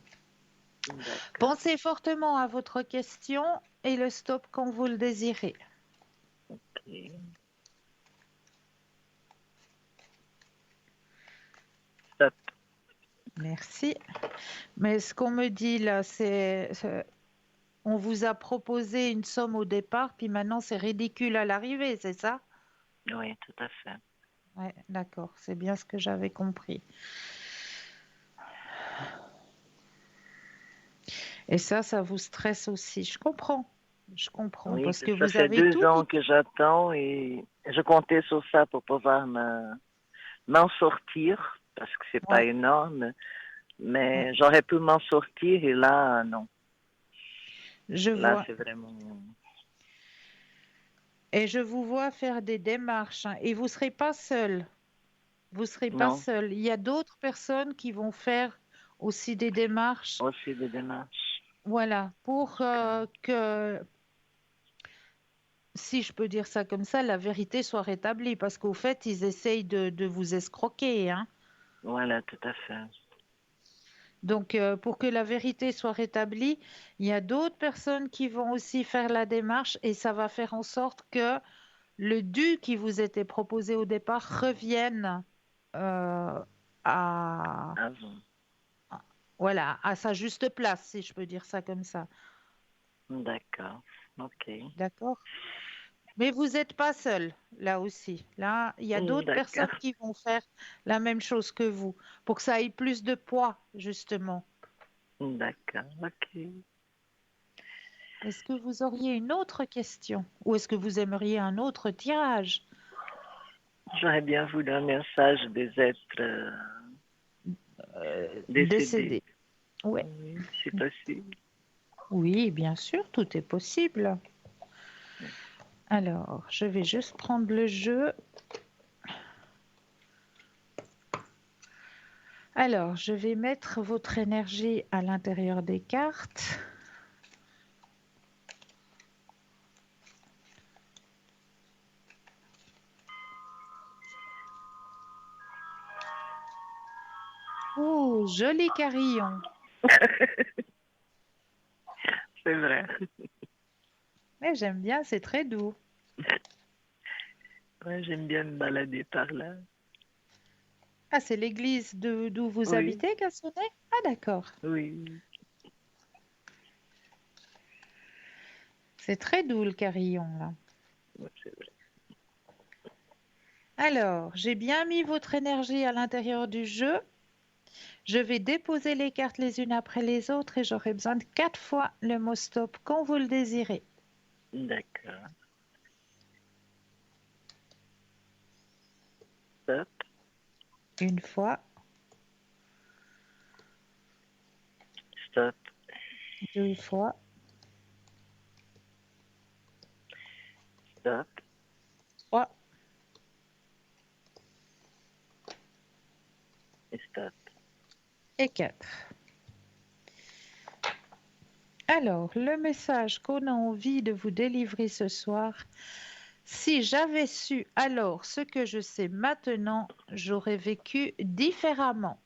D'accord. Pensez fortement à votre question et le stop quand vous le désirez. Ok. Stop. Merci. Mais ce qu'on me dit là, on vous a proposé une somme au départ, puis maintenant c'est ridicule à l'arrivée, c'est ça? Oui, tout à fait. Ouais, d'accord, c'est bien ce que j'avais compris. Et ça vous stresse aussi. Je comprends, Oui, parce que ça vous fait avez 2 ans que j'attends et je comptais sur ça pour pouvoir m'en sortir parce que c'est pas Ouais, énorme, ouais, mais j'aurais pu m'en sortir et là, non. je Là, vois. c'est vraiment... Et je vous vois faire des démarches, hein, et vous ne serez pas seul. Vous ne serez pas Non, seul. Il y a d'autres personnes qui vont faire aussi des démarches, aussi des démarches. voilà, pour que, si je peux dire ça comme ça, la vérité soit rétablie. Parce qu'au fait, ils essayent de vous escroquer, hein. Voilà, tout à fait. Donc, pour que la vérité soit rétablie, il y a d'autres personnes qui vont aussi faire la démarche et ça va faire en sorte que le dû qui vous était proposé au départ revienne euh, à, Avant. voilà, à sa juste place, si je peux dire ça comme ça. D'accord. OK. D'accord? Mais vous n'êtes pas seul, là aussi. Là, il y a d'autres personnes D'accord. qui vont faire la même chose que vous, pour que ça ait plus de poids, justement. D'accord. OK. Est-ce que vous auriez une autre question ou est-ce que vous aimeriez un autre tirage? J'aurais bien voulu un message des êtres décédés. Décédé. Oui, Oui, c'est possible. oui, bien sûr, tout est possible. Alors, je vais juste prendre le jeu. Alors, je vais mettre votre énergie à l'intérieur des cartes. Oh, joli carillon. C'est vrai. Mais j'aime bien, c'est très doux. Ouais, j'aime bien me balader par là. Ah, c'est l'église d'où vous Oui, habitez, qu'a sonné? Ah, d'accord. oui. C'est très doux le carillon, là. Ouais, c'est vrai. Alors, j'ai bien mis votre énergie à l'intérieur du jeu. Je vais déposer les cartes les unes après les autres et j'aurai besoin de 4 fois le mot stop quand vous le désirez. D'accord. Stop, Une fois, stop, 2 fois, stop, 3 et stop. et 4. Alors, le message qu'on a envie de vous délivrer ce soir, si j'avais su alors ce que je sais maintenant, j'aurais vécu différemment.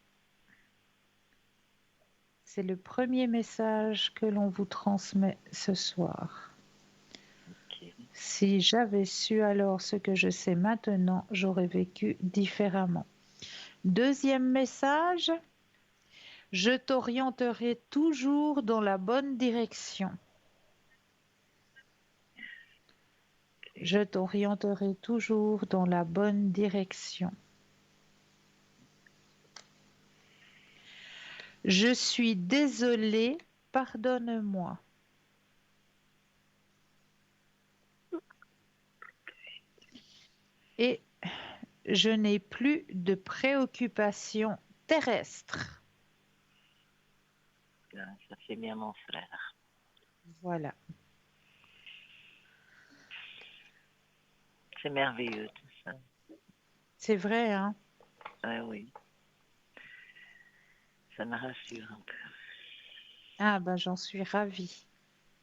C'est le premier message que l'on vous transmet ce soir. Ok. Si j'avais su alors ce que je sais maintenant, j'aurais vécu différemment. Deuxième message, je t'orienterai toujours dans la bonne direction. Je t'orienterai toujours dans la bonne direction. Je suis désolée, pardonne-moi. Et je n'ai plus de préoccupations terrestres. Là, ça c'est bien mon frère. Voilà. C'est merveilleux tout ça. C'est vrai, hein? Ah oui, ça me rassure un peu. Ah ben j'en suis ravie.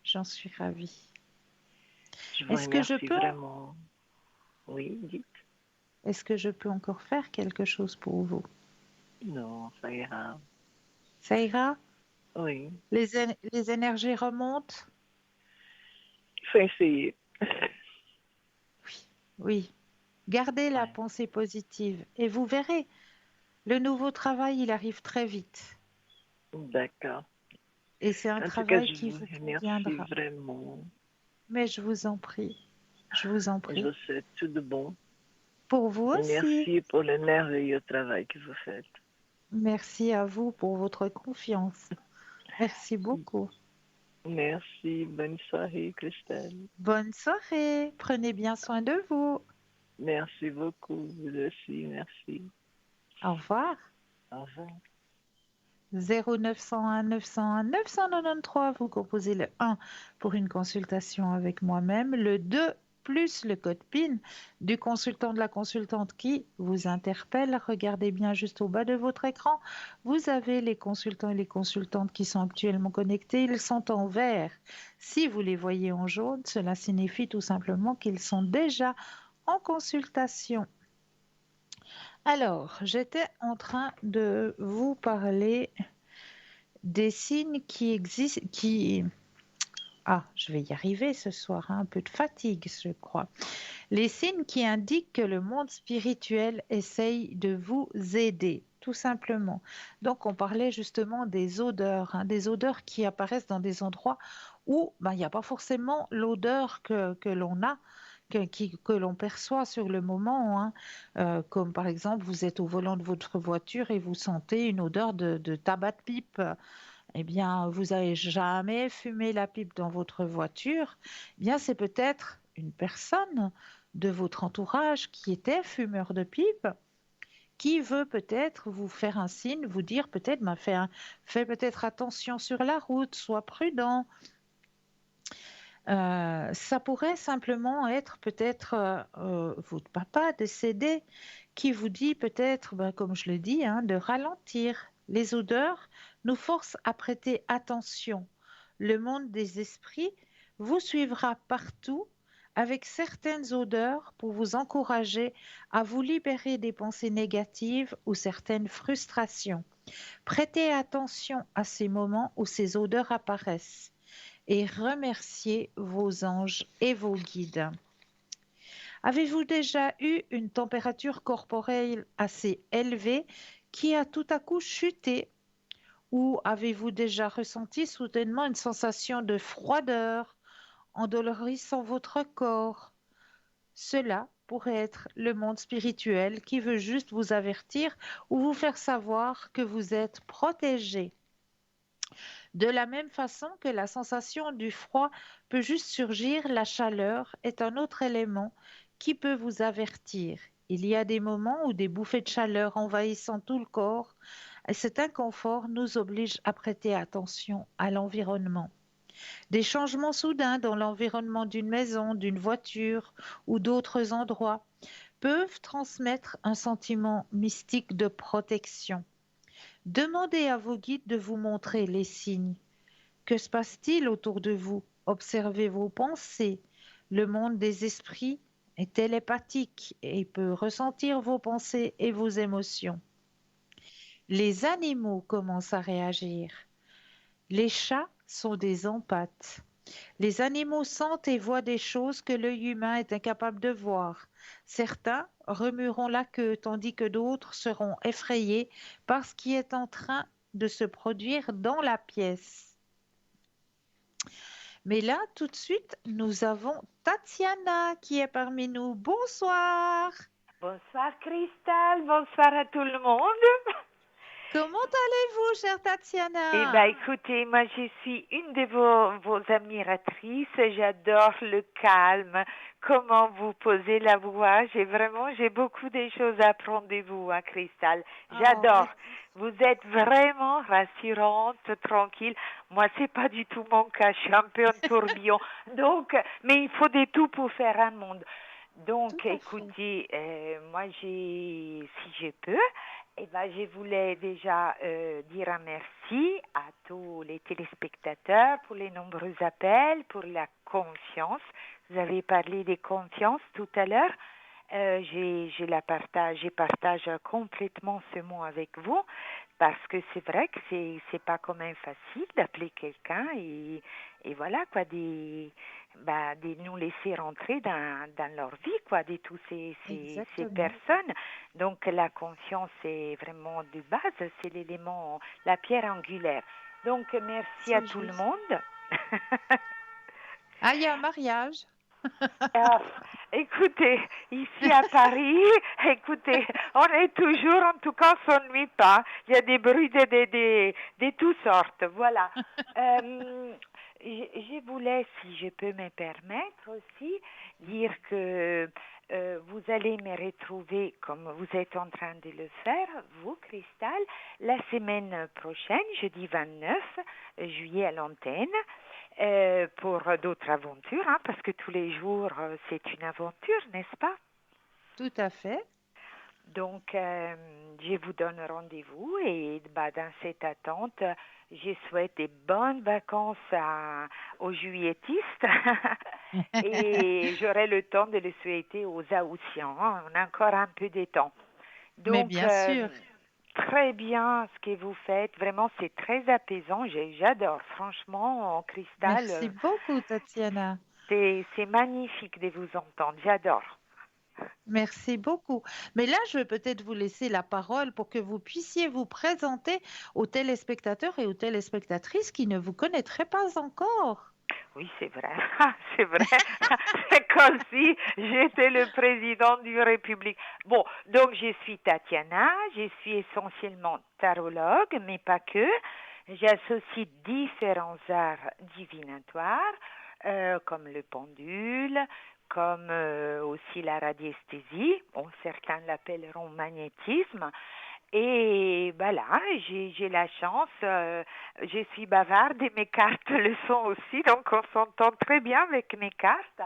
J'en suis ravie. Je vous Est-ce que je remercie peux, vraiment. Oui, dites. est-ce que je peux encore faire quelque chose pour vous? Non, ça ira. Ça ira? Oui, Les énergies remontent? il faut essayer. Oui, oui. Gardez la Ouais. pensée positive et vous verrez, le nouveau travail, il arrive très vite. D'accord. Et c'est un En tout cas, travail je qui vous vous remercie conviendra. vraiment. Mais je vous en prie, je vous en Et je prie. vous souhaite tout de bon. Pour vous Et aussi. merci pour le merveilleux travail que vous faites. Merci à vous pour votre confiance. Merci beaucoup. Merci. Bonne soirée, Christelle. Bonne soirée. Prenez bien soin de vous. Merci beaucoup. Vous aussi, merci. Au revoir. Au revoir. 0901 901 993, vous composez le 1 pour une consultation avec moi-même, le 2 plus le code PIN du consultant de la consultante qui vous interpelle. Regardez bien juste au bas de votre écran. Vous avez les consultants et les consultantes qui sont actuellement connectés. Ils sont en vert. Si vous les voyez en jaune, cela signifie tout simplement qu'ils sont déjà en consultation. Alors, j'étais en train de vous parler des signes qui existent, qui... Ah, je vais y arriver ce soir, hein, un peu de fatigue, je crois. Les signes qui indiquent que le monde spirituel essaye de vous aider, tout simplement. Donc, on parlait justement des odeurs, hein, des odeurs qui apparaissent dans des endroits où ben, il n'y a pas forcément l'odeur que l'on a, que l'on perçoit sur le moment, hein. Comme par exemple, vous êtes au volant de votre voiture et vous sentez une odeur de tabac de pipe. Eh bien, vous n'avez jamais fumé la pipe dans votre voiture, eh bien, c'est peut-être une personne de votre entourage qui était fumeur de pipe, qui veut peut-être vous faire un signe, vous dire peut-être, ben, fais peut-être attention sur la route, sois prudent. Ça pourrait simplement être peut-être votre papa décédé qui vous dit peut-être, ben, comme je le dis, hein, de ralentir. Les odeurs nous forcent à prêter attention. Le monde des esprits vous suivra partout avec certaines odeurs pour vous encourager à vous libérer des pensées négatives ou certaines frustrations. Prêtez attention à ces moments où ces odeurs apparaissent et remerciez vos anges et vos guides. Avez-vous déjà eu une température corporelle assez élevée qui a tout à coup chuté ou avez-vous déjà ressenti soudainement une sensation de froideur endolorissant votre corps? Cela pourrait être le monde spirituel qui veut juste vous avertir ou vous faire savoir que vous êtes protégé. De la même façon que la sensation du froid peut juste surgir, la chaleur est un autre élément qui peut vous avertir. Il y a des moments où des bouffées de chaleur envahissant tout le corps, et cet inconfort nous oblige à prêter attention à l'environnement. Des changements soudains dans l'environnement d'une maison, d'une voiture ou d'autres endroits peuvent transmettre un sentiment mystique de protection. Demandez à vos guides de vous montrer les signes. Que se passe-t-il autour de vous? Observez vos pensées. Le monde des esprits est télépathique et peut ressentir vos pensées et vos émotions. Les animaux commencent à réagir. Les chats sont des empathes. Les animaux sentent et voient des choses que l'œil humain est incapable de voir. Certains remueront la queue tandis que d'autres seront effrayés par ce qui est en train de se produire dans la pièce. Mais là, tout de suite, nous avons Tatiana qui est parmi nous. Bonsoir. Bonsoir Christelle, bonsoir à tout le monde. Comment allez-vous, chère Eh ben, Tatiana? écoutez, moi, je suis une de vos admiratrices. J'adore le calme, comment vous posez la voix. J'ai beaucoup de choses à apprendre de vous, hein, Cristal. Oh, J'adore. mais Vous êtes vraiment rassurante, tranquille. Moi, c'est pas du tout mon cas. Je suis un peu un tourbillon. Donc, mais il faut des tout pour faire un monde. tout Donc, à fait. écoutez, moi, si je peux, eh ben, je voulais déjà dire un merci à tous les téléspectateurs pour les nombreux appels, pour la confiance. Vous avez parlé des confiances tout à l'heure. Je partage complètement ce mot avec vous parce que c'est vrai que c'est pas quand même facile d'appeler quelqu'un et voilà quoi de nous laisser rentrer dans leur vie quoi de tous ces Exactement. personnes. Donc la confiance est vraiment de base, c'est l'élément, la pierre angulaire. Donc merci à C'est tout le juste. monde. Ah, il y a un mariage. Ah, écoutez, ici à Paris, écoutez, on est toujours, en tout cas, on s'ennuie pas. Il y a des bruits de toutes sortes, voilà. Je voulais, si je peux me permettre aussi, dire que vous allez me retrouver, comme vous êtes en train de le faire, vous, Cristal, la semaine prochaine, jeudi 29 juillet à l'antenne pour d'autres aventures, hein, parce que tous les jours, c'est une aventure, n'est-ce pas? Tout à fait. Donc, je vous donne rendez-vous et bah, dans cette attente, je souhaite des bonnes vacances aux juilletistes et j'aurai le temps de le souhaiter aux Haussiens. Hein. On a encore un peu de temps. Mais Donc, bien sûr. très bien ce que vous faites. Vraiment, c'est très apaisant. J'adore. Franchement, en cristal, Merci beaucoup, Tatiana. c'est magnifique de vous entendre. J'adore. Merci beaucoup. Mais là, je vais peut-être vous laisser la parole pour que vous puissiez vous présenter aux téléspectateurs et aux téléspectatrices qui ne vous connaîtraient pas encore. Oui, c'est vrai. C'est vrai. C'est comme si j'étais le président du République. Bon, donc je suis Tatiana. Je suis essentiellement tarologue, mais pas que. J'associe différents arts divinatoires, comme le pendule, comme aussi la radiesthésie. Bon, certains l'appelleront magnétisme. Et voilà, j'ai la chance, je suis bavarde et mes cartes le sont aussi, donc on s'entend très bien avec mes cartes.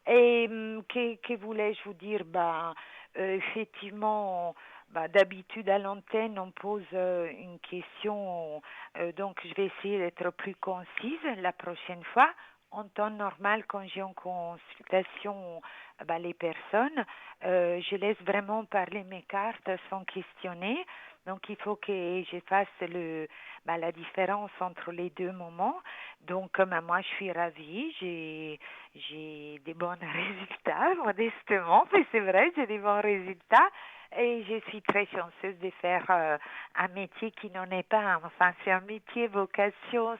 Et que voulais-je vous dire? Effectivement, d'habitude à l'antenne, on pose une question, donc je vais essayer d'être plus concise la prochaine fois. En temps normal, quand j'ai en consultation les personnes, je laisse vraiment parler mes cartes sans questionner. Donc, il faut que je fasse la différence entre les deux moments. Donc, moi, je suis ravie. J'ai des bons résultats, modestement, mais c'est vrai, j'ai des bons résultats. Et je suis très chanceuse de faire un métier qui n'en est pas un. Enfin, c'est un métier vocation.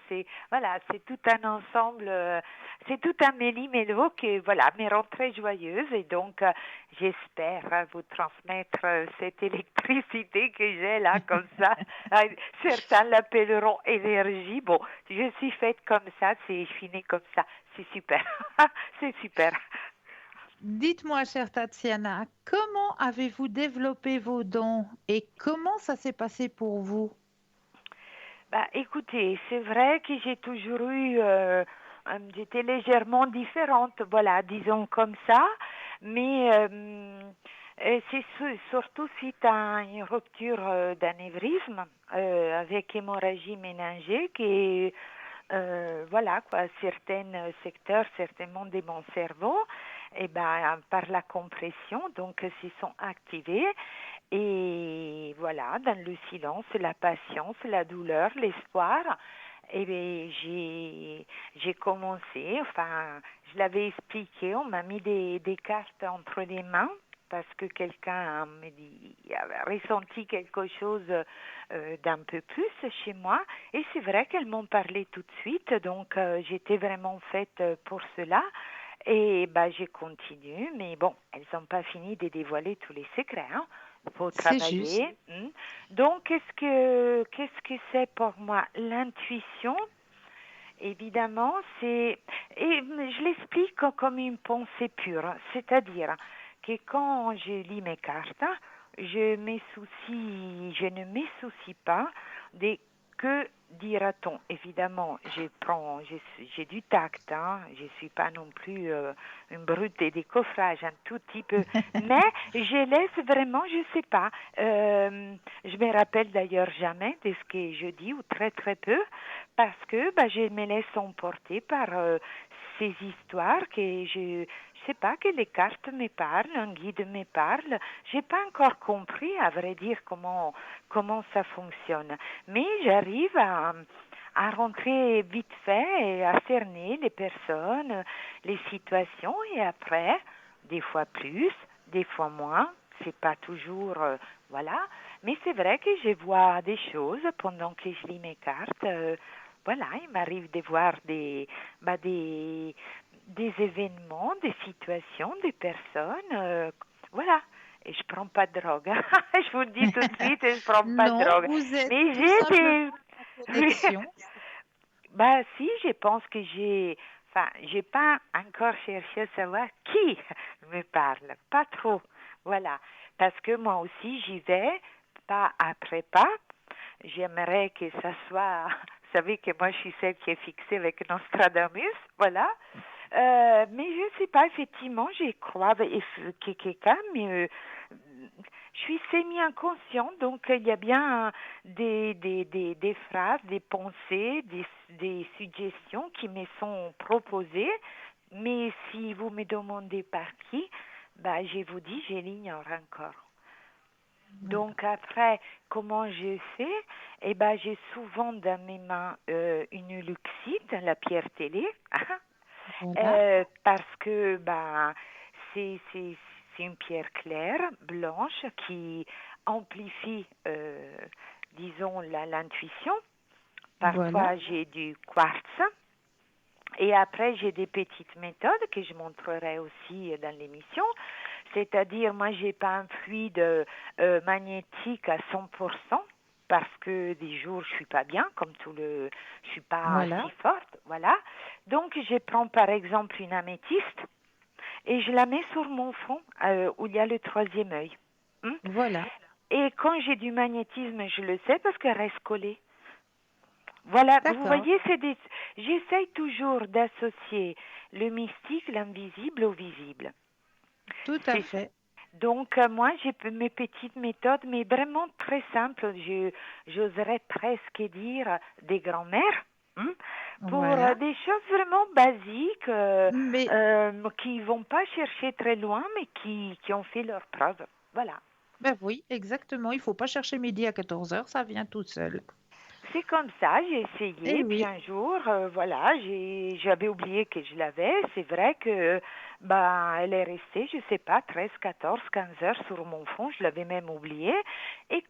Voilà, c'est tout un ensemble, c'est tout un méli-mélo qui, voilà, me rend très joyeuse. Et donc, j'espère vous transmettre cette électricité que j'ai là, comme ça. Certains l'appelleront énergie. Bon, je suis faite comme ça, je suis née comme ça. C'est super. C'est super. Dites-moi, chère Tatiana, comment avez-vous développé vos dons et comment ça s'est passé pour vous? Écoutez, c'est vrai que j'ai toujours eu, j'étais légèrement différente, voilà, disons comme ça, mais surtout suite à une rupture d'anévrisme avec hémorragie méningée qui, voilà quoi, certains secteurs, certainement de mon cerveau, et par la compression, donc s'y sont activés. Et voilà, dans le silence, la patience, la douleur, l'espoir, et bien, j'ai commencé, enfin, je l'avais expliqué, on m'a mis des cartes entre les mains parce que quelqu'un me dit, avait ressenti quelque chose d'un peu plus chez moi. Et c'est vrai qu'elles m'ont parlé tout de suite, donc j'étais vraiment faite pour cela. Et j'ai continué, mais bon, elles n'ont pas fini de dévoiler tous les secrets, hein. faut C'est juste. travailler. Donc, qu'est-ce que c'est pour moi? L'intuition, évidemment, et je l'explique comme une pensée pure, c'est-à-dire que quand je lis mes cartes, je ne me soucie pas des que dira-t-on. Évidemment, j'ai du tact, hein, je suis pas non plus une brute des décoffrages, un tout petit peu, mais je laisse vraiment, je sais pas, je me rappelle d'ailleurs jamais de ce que je dis ou très très peu, parce que je me laisse emporter par ces histoires que je sais pas, que les cartes me parlent, un guide me parle. J'ai pas encore compris, à vrai dire, comment ça fonctionne. Mais j'arrive à rentrer vite fait et à cerner les personnes, les situations, et après, des fois plus, des fois moins. C'est pas toujours, voilà. Mais c'est vrai que je vois des choses pendant que je lis mes cartes. Voilà, il m'arrive de voir des événements, des situations, des personnes. Voilà. Et je prends pas de drogue. Je vous le dis tout de suite, je prends pas de Non, drogue. vous êtes Mais tout j'ai simplement des... en connexion. si, je pense que j'ai pas encore cherché à savoir qui me parle. Pas trop. Voilà. Parce que moi aussi, j'y vais pas après pas. J'aimerais que ça soit... Vous savez que moi, je suis celle qui est fixée avec Nostradamus. Voilà. Mais je ne sais pas, effectivement, j'y crois que quelqu'un, mais je suis semi-inconsciente, donc il y a bien des phrases, des pensées, des suggestions qui me sont proposées, mais si vous me demandez par qui, je vous dis, je l'ignore encore. Voilà. Donc après, comment j'ai fait? J'ai souvent dans mes mains une luxite, la pierre télé, Voilà. parce que c'est une pierre claire, blanche, qui amplifie, disons, l'intuition. Voilà. Parfois, j'ai du quartz. Et après, j'ai des petites méthodes que je montrerai aussi dans l'émission. C'est-à-dire, moi, j'ai pas un fluide magnétique à 100%, parce que des jours, je suis pas bien, je suis pas Voilà. si forte, voilà. Donc, je prends par exemple une améthyste et je la mets sur mon front, où il y a le troisième œil. Voilà. Et quand j'ai du magnétisme, je le sais parce qu'elle reste collée. Voilà, vous D'accord. voyez, j'essaye toujours d'associer le mystique, l'invisible au visible. Tout à C'est fait. Donc, moi, j'ai mes petites méthodes, mais vraiment très simples. J'oserais presque dire des grands-mères, pour Voilà. des choses vraiment basiques, Mais qui vont pas chercher très loin, mais qui ont fait leurs preuves. Voilà. ben oui, exactement. Il faut pas chercher midi à 14 heures, ça vient tout seul. C'est comme ça, j'ai Eh essayé, puis oui. un jour, voilà, j'avais oublié que je l'avais. C'est vrai que, elle est restée, je sais pas, 13, 14, 15 heures sur mon front, je l'avais même oublié. Et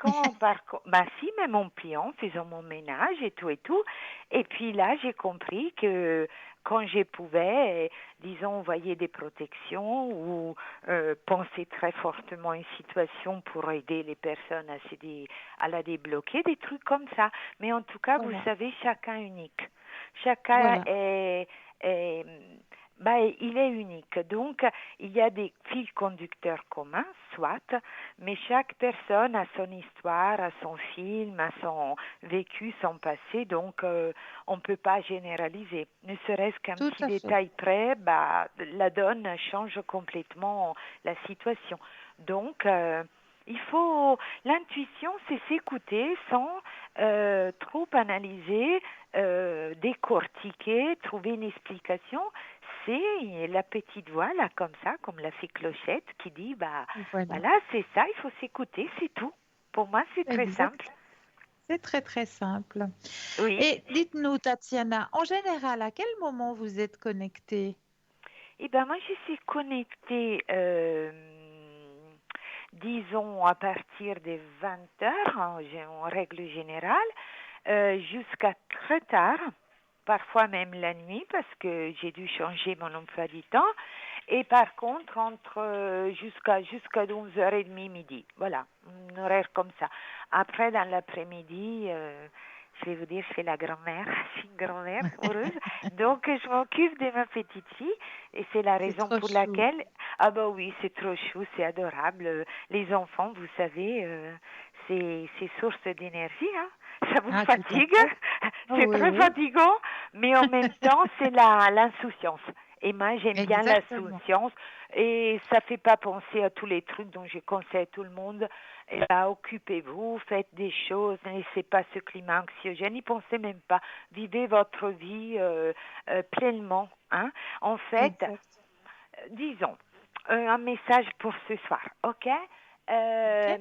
si, même en pliant, faisant mon ménage et tout. Et puis là, j'ai compris que quand je pouvais, disons, envoyer des protections ou penser très fortement à une situation pour aider les personnes à la débloquer, des trucs comme ça. Mais en tout cas, vous Voilà. savez, chacun est unique. Chacun Voilà. est il est unique. Donc, il y a des fils conducteurs communs, soit, mais chaque personne a son histoire, a son film, a son vécu, son passé. Donc, on ne peut pas généraliser. Ne serait-ce qu'un Tout petit à fait. détail près, la donne change complètement la situation. Donc, l'intuition, c'est s'écouter sans trop analyser, décortiquer, trouver une explication. C'est la petite voix, là, comme ça, comme la fée Clochette, qui dit, Voilà. voilà, c'est ça, il faut s'écouter, c'est tout. Pour moi, c'est très simple. Exact. C'est très très simple. Oui. Et dites-nous, Tatiana, en général, à quel moment vous êtes connectée? Moi, je suis connectée, disons, à partir des 20 heures, en règle générale, jusqu'à très tard, parfois même la nuit, parce que j'ai dû changer mon emploi du temps. Et par contre, jusqu'à 11h30 midi. Voilà, un horaire comme ça. Après, dans l'après-midi, je vais vous dire, je fais la grand-mère. Je suis une grand-mère heureuse. Donc, je m'occupe de ma petite fille. Et c'est la C'est raison trop pour chou. laquelle... Ah bah oui, c'est trop chou, c'est adorable. Les enfants, vous savez, c'est source d'énergie, hein. Ça vous Ah, tout à fatigue, fait. Oh, c'est oui, très oui, fatigant, mais en même temps, c'est l'insouciance. Et moi, j'aime bien exactement. l'insouciance et ça fait pas penser à tous les trucs dont je conseille à tout le monde. Et là, occupez-vous, faites des choses, ne laissez pas ce climat anxiogène, n'y pensez même pas. Vivez votre vie pleinement, hein. En fait, Exact. disons, un message pour ce soir, ok? Ok. Euh,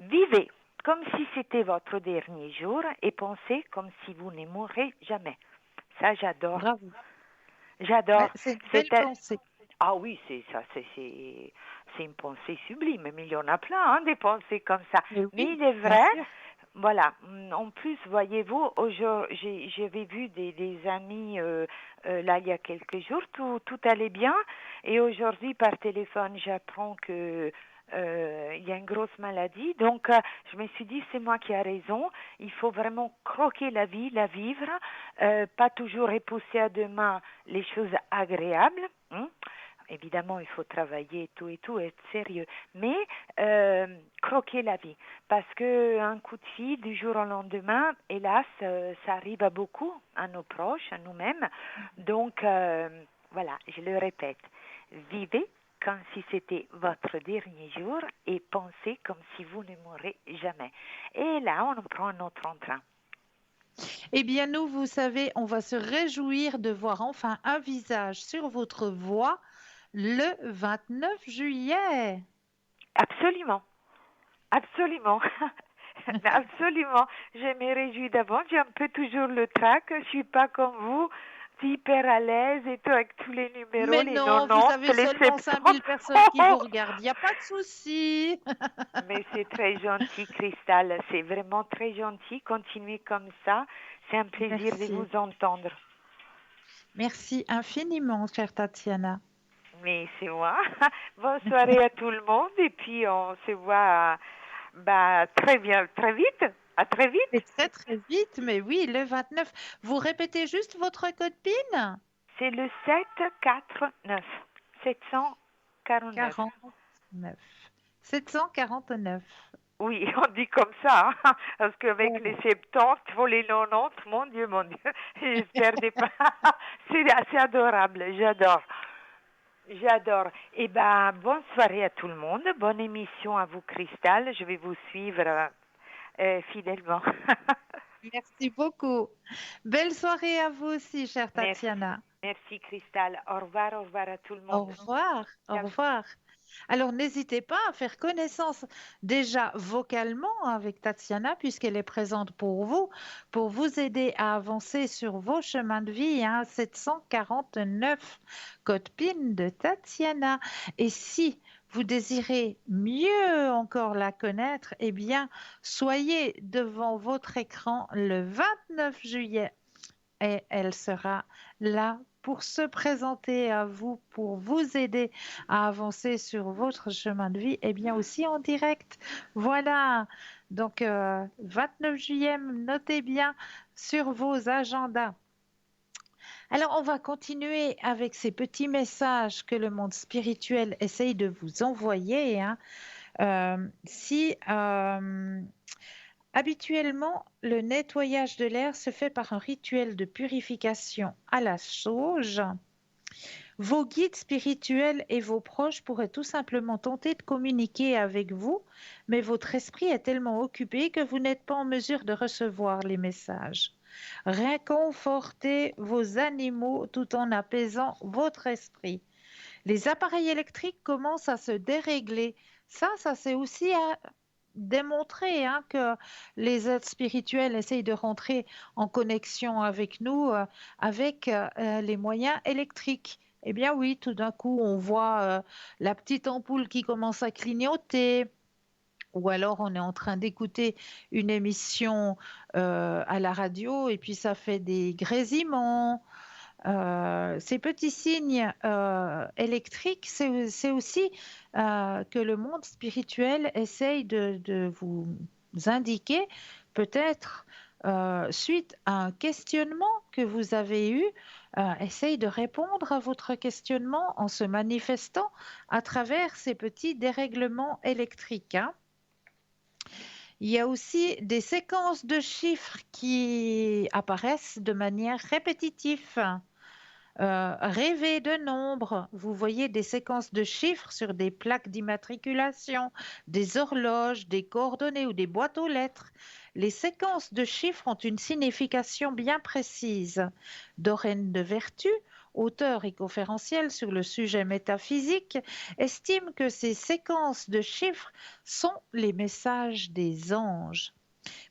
Vivez comme si c'était votre dernier jour et pensez comme si vous ne mourrez jamais. Ça, j'adore. Bravo. Ouais, J'adore. c'est une belle C'est un- pensée. Ah oui, c'est ça, c'est une pensée sublime. Mais il y en a plein, hein, des pensées comme ça. Mais Mais oui, il est bien vrai, sûr. voilà. En plus, voyez-vous, j'avais vu des amis là il y a quelques jours, tout allait bien. Et aujourd'hui, par téléphone, j'apprends que il y a une grosse maladie. Donc, je me suis dit, c'est moi qui ai raison. Il faut vraiment croquer la vie, la vivre, pas toujours repousser à demain les choses agréables. Hein. Évidemment, il faut travailler et tout, être sérieux. Mais croquer la vie. Parce que un coup de fil du jour au lendemain, hélas, ça arrive à beaucoup, à nos proches, à nous-mêmes. Donc, voilà, je le répète. Vivez comme si c'était votre dernier jour et pensez comme si vous ne mourrez jamais. Et là, on prend notre entrain. Eh bien, nous, vous savez, on va se réjouir de voir enfin un visage sur votre voix le 29 juillet. Absolument. Absolument. Absolument. Je me réjouis d'avance. J'ai un peu toujours le trac. Je suis pas comme vous, hyper à l'aise et tout avec tous les numéros, Mais les non, vous 90, avez les seulement 70. 5000 personnes qui vous regardent. Il n'y a pas de souci. Mais c'est très gentil, Cristal. C'est vraiment très gentil. Continuez comme ça. C'est un plaisir de Merci. vous entendre. Merci infiniment, chère Tatiana. Mais c'est moi. Bonne soirée à tout le monde et puis on se voit très bien, très vite. À très Et vite. très très vite, mais oui, le 29. Vous répétez juste votre code PIN? C'est le 749. 749. 49. 749. Oui, on dit comme ça, hein, parce qu'avec les Voilà. 70, pour les 90, mon Dieu, j'espère des pas. C'est assez adorable, j'adore. J'adore. Eh ben, bonne soirée à tout le monde, bonne émission à vous, Cristal. Je vais vous suivre fidèlement. Merci beaucoup. Belle soirée à vous aussi, chère Merci, Tatiana. merci, Cristal. Au revoir à tout le Au monde. revoir. Au Ciao. revoir. Alors, n'hésitez pas à faire connaissance déjà vocalement avec Tatiana, puisqu'elle est présente pour vous aider à avancer sur vos chemins de vie. 749, code PIN de Tatiana. Et si vous désirez mieux encore la connaître, eh bien, soyez devant votre écran le 29 juillet et elle sera là pour se présenter à vous, pour vous aider à avancer sur votre chemin de vie et bien aussi en direct. Voilà, donc 29 juillet, notez bien sur vos agendas. Alors, on va continuer avec ces petits messages que le monde spirituel essaye de vous envoyer. Si habituellement, le nettoyage de l'air se fait par un rituel de purification à la sauge. Vos guides spirituels et vos proches pourraient tout simplement tenter de communiquer avec vous, mais votre esprit est tellement occupé que vous n'êtes pas en mesure de recevoir les messages. Réconfortez vos animaux tout en apaisant votre esprit. Les appareils électriques commencent à se dérégler. Ça c'est aussi à démontrer que les êtres spirituels essayent de rentrer en connexion avec nous avec les moyens électriques. Eh bien oui, tout d'un coup, on voit la petite ampoule qui commence à clignoter, ou alors on est en train d'écouter une émission à la radio et puis ça fait des grésillements. Ces petits signes électriques, c'est aussi que le monde spirituel essaye de vous indiquer, peut-être suite à un questionnement que vous avez eu, essaye de répondre à votre questionnement en se manifestant à travers ces petits dérèglements électriques, hein. Il y a aussi des séquences de chiffres qui apparaissent de manière répétitive. Rêver de nombres, vous voyez des séquences de chiffres sur des plaques d'immatriculation, des horloges, des coordonnées ou des boîtes aux lettres. Les séquences de chiffres ont une signification bien précise. Doreen de Vertu, auteur et conférenciel sur le sujet métaphysique, estime que ces séquences de chiffres sont les messages des anges.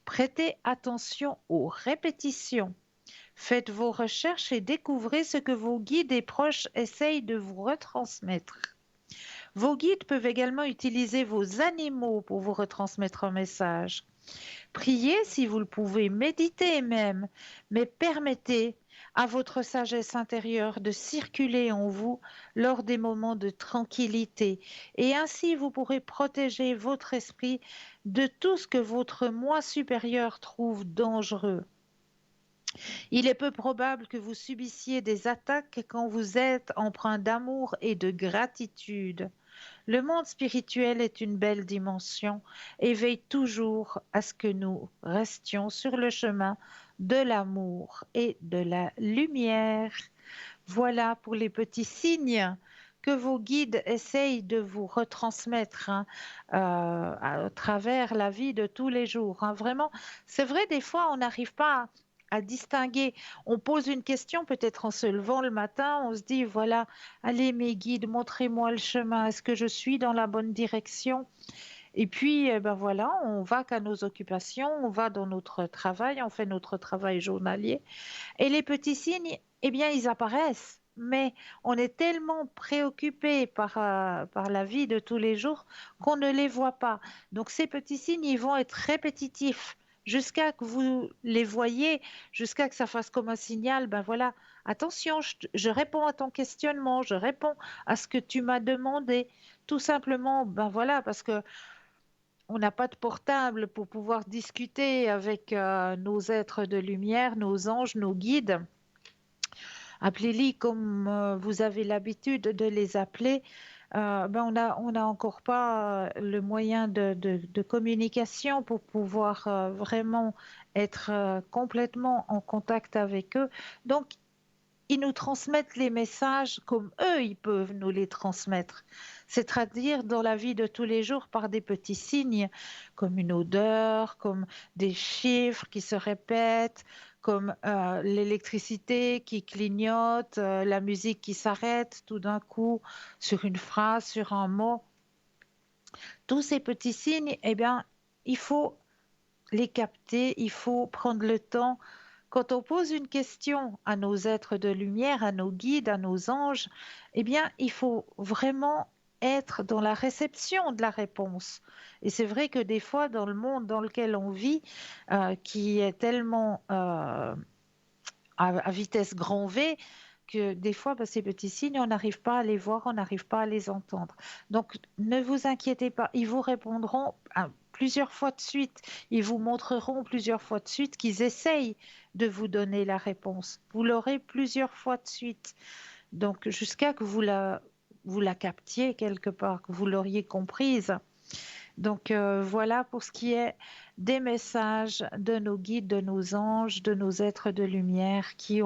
Prêtez attention aux répétitions. Faites vos recherches et découvrez ce que vos guides et proches essayent de vous retransmettre. Vos guides peuvent également utiliser vos animaux pour vous retransmettre un message. Priez si vous le pouvez, méditez même, mais permettez à votre sagesse intérieure de circuler en vous lors des moments de tranquillité. Et ainsi, vous pourrez protéger votre esprit de tout ce que votre moi supérieur trouve dangereux. Il est peu probable que vous subissiez des attaques quand vous êtes empreint d'amour et de gratitude. Le monde spirituel est une belle dimension et veille toujours à ce que nous restions sur le chemin de l'amour et de la lumière. Voilà pour les petits signes que vos guides essayent de vous retransmettre, hein, à travers la vie de tous les jours, hein. Vraiment, c'est vrai, des fois, on n'arrive pas à distinguer. On pose une question, peut-être en se levant le matin, on se dit, voilà, allez mes guides, montrez-moi le chemin, est-ce que je suis dans la bonne direction? Et puis, ben voilà, on va qu'à nos occupations, on va dans notre travail, on fait notre travail journalier. Et les petits signes, eh bien, ils apparaissent, mais on est tellement préoccupé par la vie de tous les jours qu'on ne les voit pas. Donc, ces petits signes, ils vont être répétitifs jusqu'à que vous les voyez, jusqu'à que ça fasse comme un signal, ben voilà, attention, je réponds à ton questionnement, je réponds à ce que tu m'as demandé. Tout simplement, ben voilà, parce que on n'a pas de portable pour pouvoir discuter avec nos êtres de lumière, nos anges, nos guides. Appelez-les comme vous avez l'habitude de les appeler. Ben on a encore pas le moyen de communication pour pouvoir vraiment être complètement en contact avec eux. Donc, ils nous transmettent les messages comme eux, ils peuvent nous les transmettre. C'est-à-dire dans la vie de tous les jours par des petits signes, comme une odeur, comme des chiffres qui se répètent, comme l'électricité qui clignote, la musique qui s'arrête tout d'un coup sur une phrase, sur un mot. Tous ces petits signes, eh bien, il faut les capter, il faut prendre le temps. Quand on pose une question à nos êtres de lumière, à nos guides, à nos anges, eh bien, il faut vraiment être dans la réception de la réponse. Et c'est vrai que des fois, dans le monde dans lequel on vit, qui est tellement à vitesse grand V, que des fois, bah, ces petits signes, on n'arrive pas à les voir, on n'arrive pas à les entendre. Donc, ne vous inquiétez pas, ils vous répondront plusieurs fois de suite, ils vous montreront plusieurs fois de suite qu'ils essayent de vous donner la réponse. Vous l'aurez plusieurs fois de suite. Donc, jusqu'à que vous la captiez quelque part, que vous l'auriez comprise. Donc voilà pour ce qui est des messages de nos guides, de nos anges, de nos êtres de lumière qui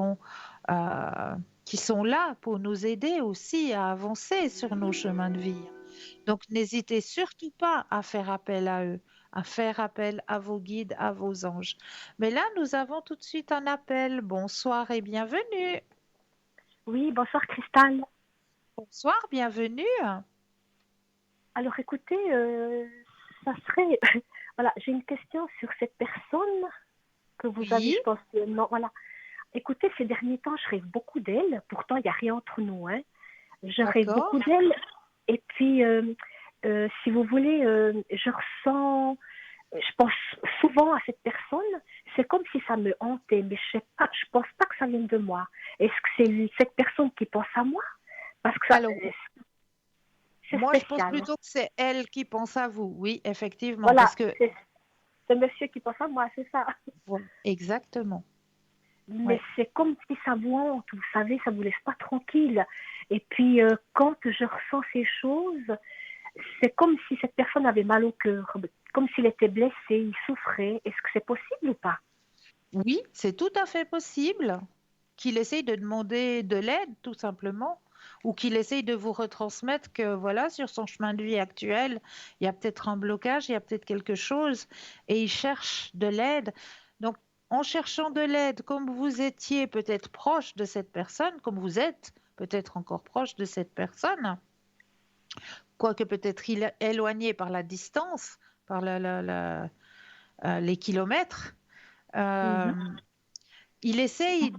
sont là pour nous aider aussi à avancer sur nos chemins de vie. Donc n'hésitez surtout pas à faire appel à eux, à faire appel à vos guides, à vos anges. Mais là, nous avons tout de suite un appel. Bonsoir et bienvenue. Oui, bonsoir Cristal. Bonsoir, bienvenue. Alors écoutez, ça serait... voilà, j'ai une question sur cette personne que vous Oui. avez, je pense. Non, voilà. Écoutez, ces derniers temps, je rêve beaucoup d'elle. Pourtant, il n'y a rien entre nous. Hein. Je rêve beaucoup d'elle. Et puis, si vous voulez, je ressens je pense souvent à cette personne. C'est comme si ça me hantait, mais je sais pas, je pense pas que ça vienne de moi. Est-ce que c'est cette personne qui pense à moi? Parce que ça, Alors, c'est moi, je pense spécial. plutôt que c'est elle qui pense à vous. Oui, effectivement, Voilà, parce que c'est monsieur qui pense à moi, c'est ça. voilà, exactement. Mais Ouais. c'est comme si ça vous hante, vous savez, ça vous laisse pas tranquille. Et puis, quand je ressens ces choses, c'est comme si cette personne avait mal au cœur, comme s'il était blessé, il souffrait. Est-ce que c'est possible ou pas? Oui, c'est tout à fait possible qu'il essaye de demander de l'aide, tout simplement, ou qu'il essaye de vous retransmettre que, voilà, sur son chemin de vie actuel, il y a peut-être un blocage, il y a peut-être quelque chose, et il cherche de l'aide. Donc, en cherchant de l'aide, comme vous étiez peut-être proche de cette personne, comme vous êtes peut-être encore proche de cette personne, quoique peut-être éloigné par la distance, par les kilomètres, Mhm. euh, il essaye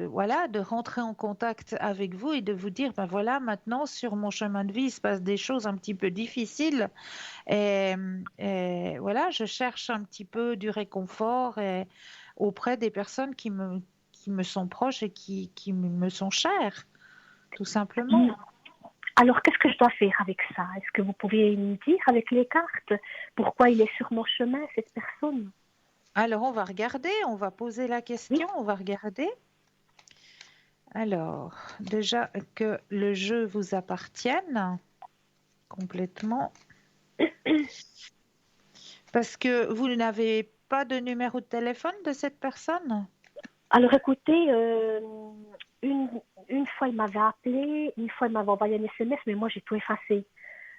voilà, de rentrer en contact avec vous et de vous dire, ben voilà, maintenant sur mon chemin de vie, il se passe des choses un petit peu difficiles et voilà, je cherche un petit peu du réconfort auprès des personnes qui me sont proches et qui me sont chères, tout simplement. Alors, qu'est-ce que je dois faire avec ça? Est-ce que vous pouvez me dire avec les cartes pourquoi il est sur mon chemin, cette personne? Alors, on va regarder, on va poser la Oui, question, on va regarder. Alors, déjà que le jeu vous appartienne complètement. Parce que vous n'avez pas de numéro de téléphone de cette personne? alors écoutez, une, une fois il m'avait appelé, une fois il m'avait envoyé un SMS, mais moi j'ai tout effacé.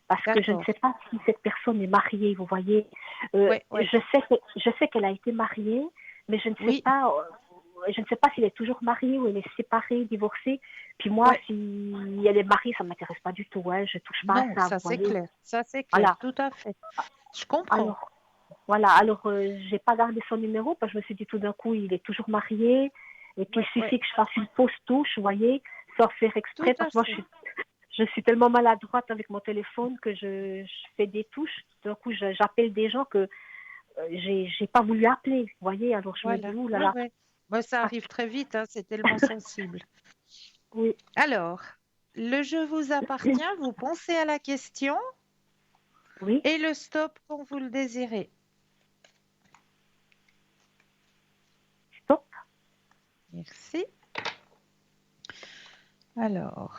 Parce que je ne D'accord. sais pas si cette personne est mariée, vous voyez. Oui, oui, Je sais qu'elle a été mariée, mais oui, je ne sais pas s'il est toujours marié ou elle est séparée, divorcée. Puis moi, oui. si elle est mariée, ça ne m'intéresse pas du tout. Hein. Je ne touche pas à Non, ça, vous ça c'est voyez. clair. Ça c'est clair, Voilà. tout à fait. Je comprends. Alors, voilà. Alors, j'ai pas gardé son numéro parce que je me suis dit tout d'un coup, il est toujours marié. Et puis, Oui, il oui, suffit que je fasse une fausse touche, vous voyez, sans faire tout exprès, parce à que moi, fait. je suis tellement maladroite avec mon téléphone que je fais des touches. Tout d'un coup, j'appelle des gens que j'ai pas voulu appeler, vous voyez. Alors, je me dis, Voilà. ouh là Oui, là. oui. Moi, ça Ah, arrive très vite, hein, c'est tellement sensible. oui, Alors, le jeu vous appartient, vous pensez à la question oui, et le stop quand vous le désirez. stop. Merci. Alors.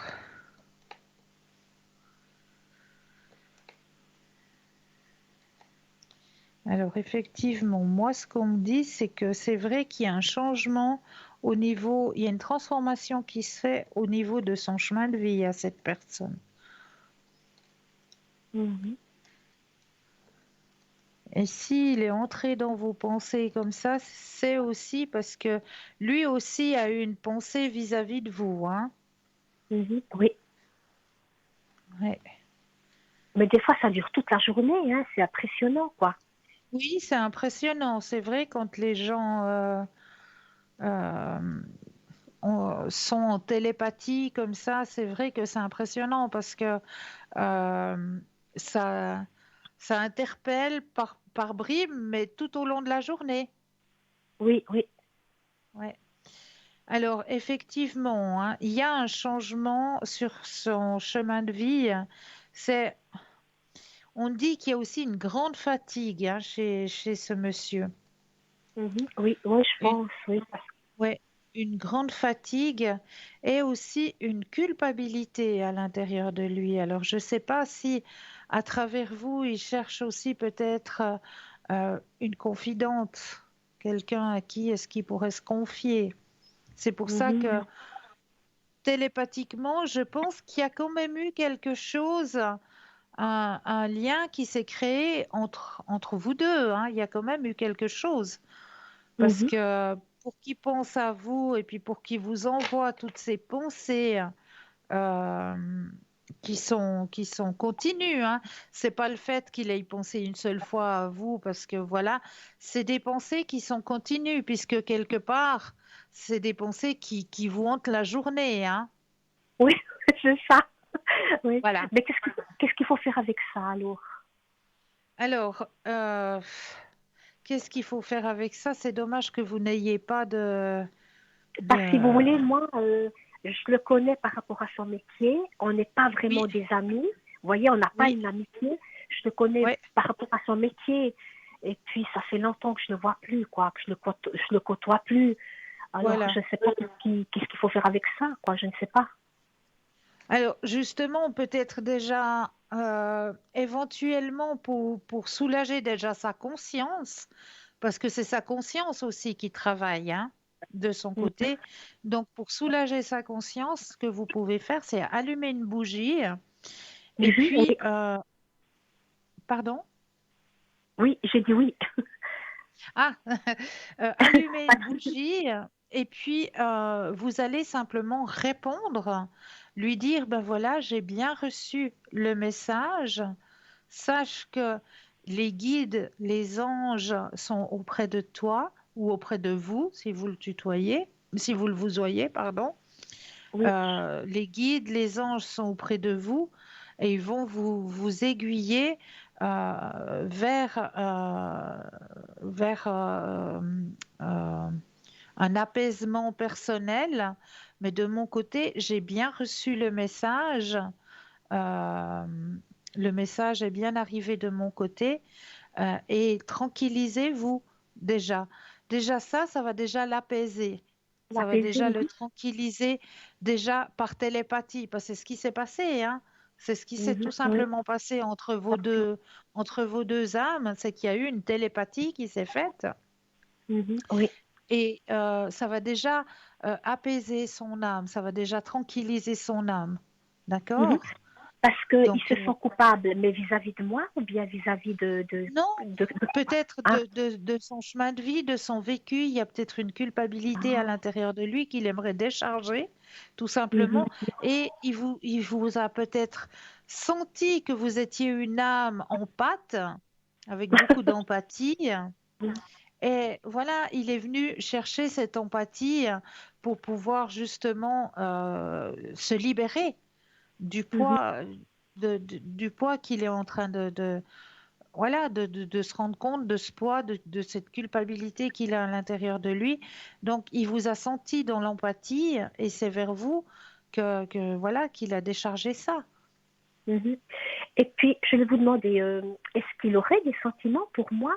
Alors effectivement, moi ce qu'on me dit, c'est que c'est vrai qu'il y a un changement au niveau, il y a une transformation qui se fait au niveau de son chemin de vie à cette personne. Mhm, Et s'il est entré dans vos pensées comme ça, c'est aussi parce que lui aussi a eu une pensée vis-à-vis de vous, hein. mhm, oui. Ouais. Mais des fois, ça dure toute la journée, hein. C'est impressionnant, quoi. Oui, c'est impressionnant. C'est vrai quand les gens euh, sont en télépathie comme ça, c'est vrai que c'est impressionnant parce que Euh, ça, ça interpelle par bribes, mais tout au long de la journée. Oui, oui. Ouais. Alors, effectivement, hein, il y a un changement sur son chemin de vie. C'est, on dit qu'il y a aussi une grande fatigue hein, chez ce monsieur. Mhm, oui, oui, je Une, pense, oui. ouais, une grande fatigue et aussi une culpabilité à l'intérieur de lui. Alors, je ne sais pas si à travers vous, il cherche aussi peut-être une confidente, quelqu'un à qui est-ce qu'il pourrait se confier. C'est pour ça Mhm, que télépathiquement, je pense qu'il y a quand même eu quelque chose, un lien qui s'est créé entre vous deux, hein. Il y a quand même eu quelque chose. Parce mhm, que pour qu'il pense à vous et puis pour qu'il vous envoie toutes ces pensées euh, qui sont continues, hein. C'est pas le fait qu'il ait pensé une seule fois à vous, parce que voilà, c'est des pensées qui sont continues, puisque quelque part, c'est des pensées qui vous hantent la journée, hein. oui, c'est ça. Oui. Voilà. Mais qu'est-ce qu'il faut faire avec ça, alors? Alors, qu'est-ce qu'il faut faire avec ça? C'est dommage que vous n'ayez pas Parce que si vous de... voulez, moi, je le connais par rapport à son métier. On n'est pas Oui, vraiment des amis. Vous voyez, on n'a pas oui, une amitié. Je le connais oui, par rapport à son métier. Et puis, ça fait longtemps que je ne le vois plus, quoi, que je le côtoie plus. Alors, voilà. je ne sais pas qu'est-ce qu'il faut faire avec ça, quoi. Je ne sais pas. Alors, justement, peut-être déjà, éventuellement, pour soulager déjà sa conscience, parce que c'est sa conscience aussi qui travaille, hein, de son Mhm. côté. Donc, pour soulager sa conscience, ce que vous pouvez faire, c'est allumer une bougie et Mhm. puis, Oui, pardon? oui, j'ai dit oui. Ah, allumer une bougie et puis vous allez simplement répondre, lui dire, ben voilà, j'ai bien reçu le message. Sache que les guides, les anges sont auprès de toi ou auprès de vous, si vous le tutoyez, si vous le voyez, pardon. Oui. Les guides, les anges sont auprès de vous et ils vont vous aiguiller vers euh, un apaisement personnel. Mais de mon côté, j'ai bien reçu le message. Euh, le message est bien arrivé de mon côté et tranquillisez-vous déjà. Déjà ça va déjà l'apaiser. Ça va L'apaiser. déjà le Mhm. tranquilliser déjà par télépathie, parce que c'est ce qui s'est passé, hein. C'est ce qui s'est Mhm. tout Oui. simplement passé entre vos deux âmes, c'est qu'il y a eu une télépathie qui s'est faite Mhm. Oui. et ça va déjà apaiser son âme, ça va déjà tranquilliser son âme. Mhm. D'accord? Parce qu'ils Donc, se sent coupables, mais vis-à-vis de moi ou bien vis-à-vis non, peut-être hein? de son chemin de vie, de son vécu, il y a peut-être une culpabilité à l'intérieur de lui qu'il aimerait décharger, tout Mhm. simplement. Et il vous a peut-être senti que vous étiez une âme en pâte, avec beaucoup d'empathie. Et voilà, il est venu chercher cette empathie pour pouvoir justement se libérer du Mhm. poids, du poids qu'il est en train voilà, de se rendre compte de ce poids, de cette culpabilité qu'il a à l'intérieur de lui. Donc, il vous a senti dans l'empathie et c'est vers vous voilà, qu'il a déchargé ça. Mhm. Et puis, je vais vous demander, est-ce qu'il aurait des sentiments pour moi?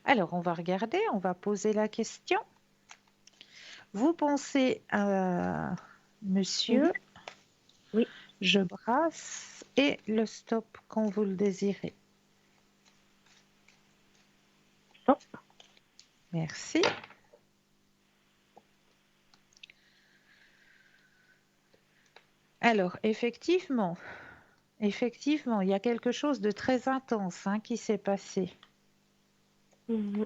Alors, on va regarder, on va poser la question. Vous pensez à Mhm. monsieur, Oui. je brasse et le stop quand vous le désirez. Oh. Merci. Alors, effectivement, il y a quelque chose de très intense hein, qui s'est passé. Mhm.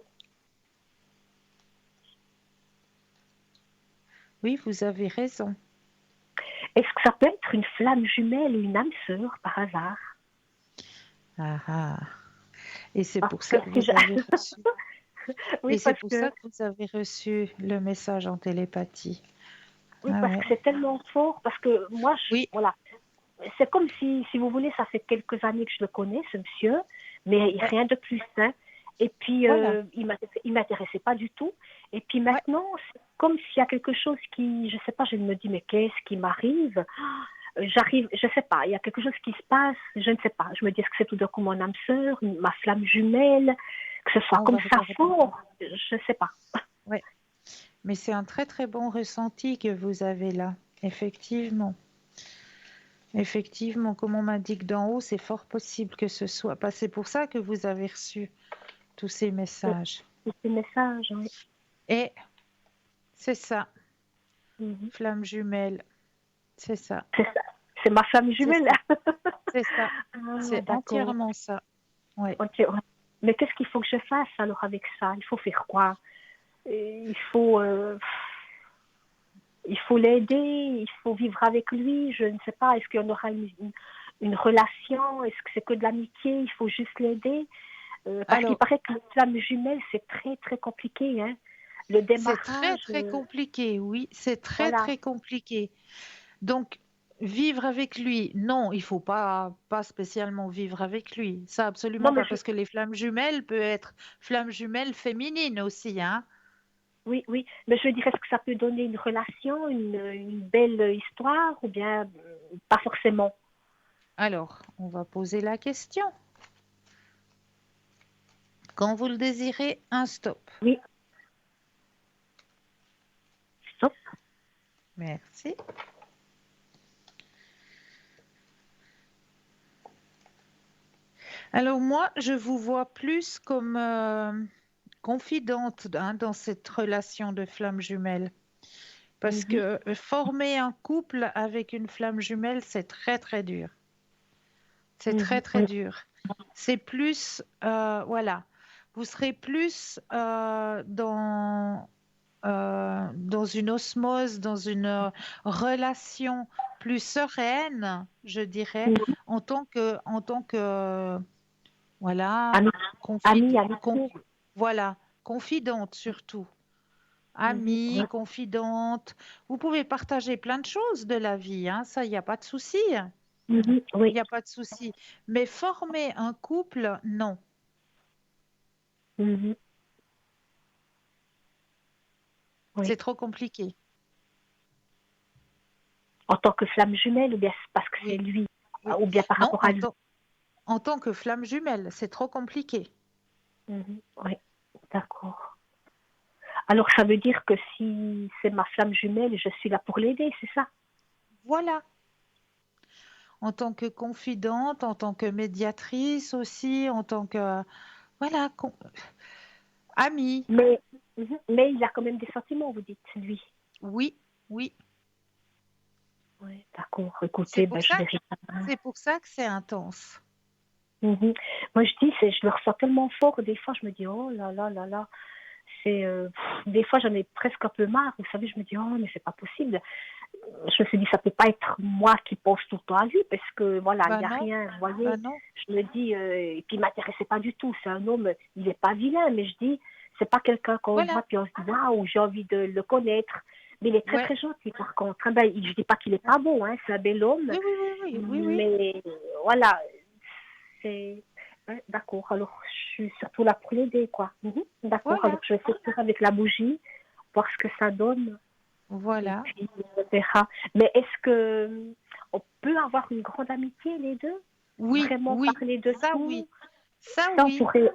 Oui, vous avez raison. Est-ce que ça peut être une flamme jumelle ou une âme sœur par hasard? Ah, ah. Et c'est Parce pour que ça que si vous avez reçu. oui, Et c'est parce pour que ça que vous avez reçu le message en télépathie. oui, Ah parce que ouais. c'est tellement fort. Parce que moi, Oui, voilà, c'est comme si vous voulez, ça fait quelques années que je le connais, ce monsieur, mais ouais, rien de plus. Hein. Et puis, voilà. il m'intéressait pas du tout. Et puis Ouais. maintenant, c'est comme s'il y a quelque chose qui, je sais pas, je me dis, mais qu'est-ce qui m'arrive? J'arrive, je sais pas, il y a quelque chose qui se passe, je ne sais pas. Je me dis, est-ce que c'est tout d'un coup mon âme sœur, ma flamme jumelle, que ce soit On comme va ça regarder. fort, je sais pas. Ouais. Mais c'est un très très bon ressenti que vous avez là. Effectivement. Effectivement, comme on m'indique d'en haut, c'est fort possible que ce soit. Bah, c'est pour ça que vous avez reçu tous ces messages. C'est ces messages, oui. Et c'est ça, Mhm. flamme jumelle. C'est ça. C'est ça, c'est ma flamme C'est jumelle. ça. C'est ça. Ah, C'est d'accord. entièrement ça. Ouais. Ok, ouais. Mais qu'est-ce qu'il faut que je fasse alors avec ça? Il faut faire quoi? Il faut, il faut l'aider, il faut vivre avec lui. Je ne sais pas. Est-ce qu'il y en aura une relation? Est-ce que c'est que de l'amitié? Il faut juste l'aider. Parce qu'il Alors, paraît que les flammes jumelles, c'est très, très compliqué. Hein. Le c'est très démarrage, très compliqué, oui, c'est très voilà. très compliqué. Donc, Vivre avec lui, non, il faut pas spécialement vivre avec lui. Ça, Non, absolument mais pas, parce que les flammes jumelles peuvent être flammes jumelles féminines aussi, hein. oui, oui. Mais je dirais, est-ce que ça peut donner une relation, une belle histoire, ou bien pas forcément? Alors, on va poser la question. Quand vous le désirez, un stop. Oui, stop. Merci. Alors moi, je vous vois plus comme confidente, hein, dans cette relation de flamme jumelle. Parce Mhm, que former un couple avec une flamme jumelle, c'est très très dur. C'est très mhm, très oui. dur. C'est plus, voilà, vous serez plus dans une osmose, dans une relation plus sereine, je dirais, Mhm. en tant que voilà, Ami, ami, confide, amitié. voilà, confidente surtout. Mhm, Amie, oui. confidente. Vous pouvez partager plein de choses de la vie, hein, ça, il n'y a pas de souci. Mhm, Il oui. n'y a pas de souci. Mais former un couple, non, Mhm, oui. c'est trop compliqué. En tant que flamme jumelle, ou bien c'est parce que c'est Oui, lui, oui. ou bien par Non, rapport à lui. en tant que flamme jumelle, c'est trop compliqué. Mhm, oui, d'accord. Alors, ça veut dire que si c'est ma flamme jumelle, je suis là pour l'aider, c'est ça? Voilà. En tant que confidente, en tant que médiatrice aussi, en tant que, voilà, amie. Mais, mais il a quand même des sentiments, vous dites, lui. Oui, oui. Oui, d'accord. C'est Écoutez, pour ben, je ça, verrai ça. c'est pour ça que c'est intense. Mhm. Moi, je dis, je le ressens tellement fort. Des fois, je me dis, oh là là là là. Des fois, j'en ai presque un peu marre. Vous savez, je me dis, oh, mais c'est pas possible. Je me suis dit, ça peut pas être moi qui pense tout le temps à lui, parce que voilà, il Bah n'y a non, rien. Vous bah voyez, non. je me dis, et puis il m'intéressait pas du tout. C'est un homme, il est pas vilain, mais je dis, c'est pas quelqu'un qu'on voit, Voilà. puis on se dit, waouh, j'ai envie de le connaître. Mais il est très Ouais. très gentil, par contre. Hein, ben, je dis pas qu'il est pas beau, hein, c'est un bel homme, Oui, oui, oui, oui, oui, oui. mais voilà, c'est. Ouais, d'accord, alors je suis surtout là pour l'aider, quoi. D'accord, alors Voilà, je vais essayer de faire avec la bougie, voir ce que ça donne, et voilà. puis on verra. Mais est-ce que on peut avoir une grande amitié, les deux? Oui, Vraiment oui. parler de Ça, oui. tout? Ça, Ça, on oui. pourrait,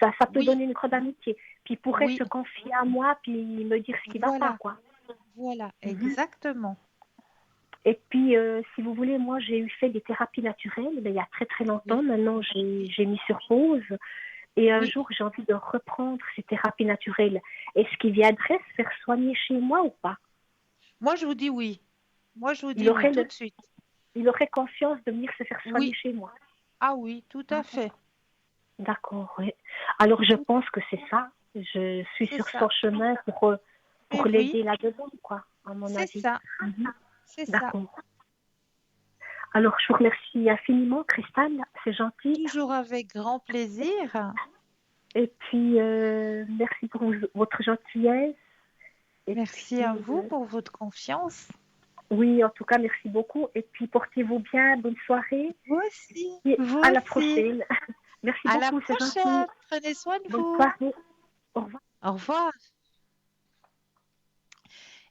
ça peut Oui, donner une grande amitié. Puis il pourrait oui. se confier à moi, puis me dire ce qui va pas, Voilà, quoi. voilà. Mhm. Exactement. Et puis, si vous voulez, moi, j'ai eu fait des thérapies naturelles, mais il y a très très longtemps. Oui, Maintenant, j'ai mis sur pause. Et un oui. jour, j'ai envie de reprendre ces thérapies naturelles. Est-ce qu'il viendrait se faire soigner chez moi ou pas? Moi, je vous dis oui. Moi, je vous il dis oui aurait, tout le, de suite. il aurait confiance de venir se faire soigner Oui. chez moi. Ah oui, tout à Hein. fait. D'accord, oui. Alors, je Tout- pense que c'est ça. Je suis C'est sur ça. son chemin Et pour oui, l'aider là-dedans, quoi, à mon c'est avis. ça. Mhm. C'est ça. D'accord. Alors, je vous remercie infiniment, Cristal. C'est gentil. Toujours avec grand plaisir. Et puis, merci pour votre gentillesse. Et Merci puis, à vous pour votre confiance. oui, en tout cas, merci beaucoup. Et puis, portez-vous bien. Bonne soirée. Vous aussi. Et Vous à la aussi. prochaine. Merci À la beaucoup, c'est gentil. prochaine. Prenez soin de Bonne vous. soirée. Au revoir. Au revoir.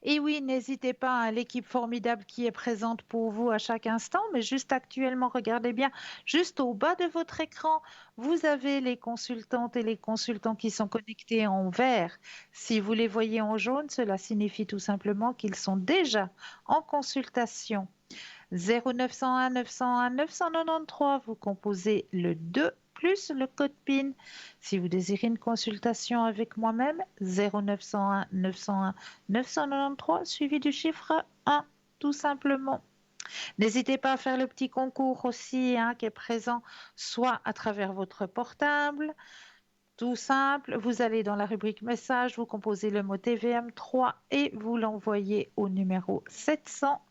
Et oui, n'hésitez pas à l'équipe formidable qui est présente pour vous à chaque instant, mais juste actuellement, regardez bien, juste au bas de votre écran, vous avez les consultantes et les consultants qui sont connectés en vert. Si vous les voyez en jaune, cela signifie tout simplement qu'ils sont déjà en consultation. 0901 901 993, vous composez le 2 plus le code PIN. Si vous désirez une consultation avec moi-même, 0901 901 993, suivi du chiffre 1, tout simplement. N'hésitez pas à faire le petit concours aussi, hein, qui est présent, soit à travers votre portable, tout simple, vous allez dans la rubrique message, vous composez le mot TVM3 et vous l'envoyez au numéro 700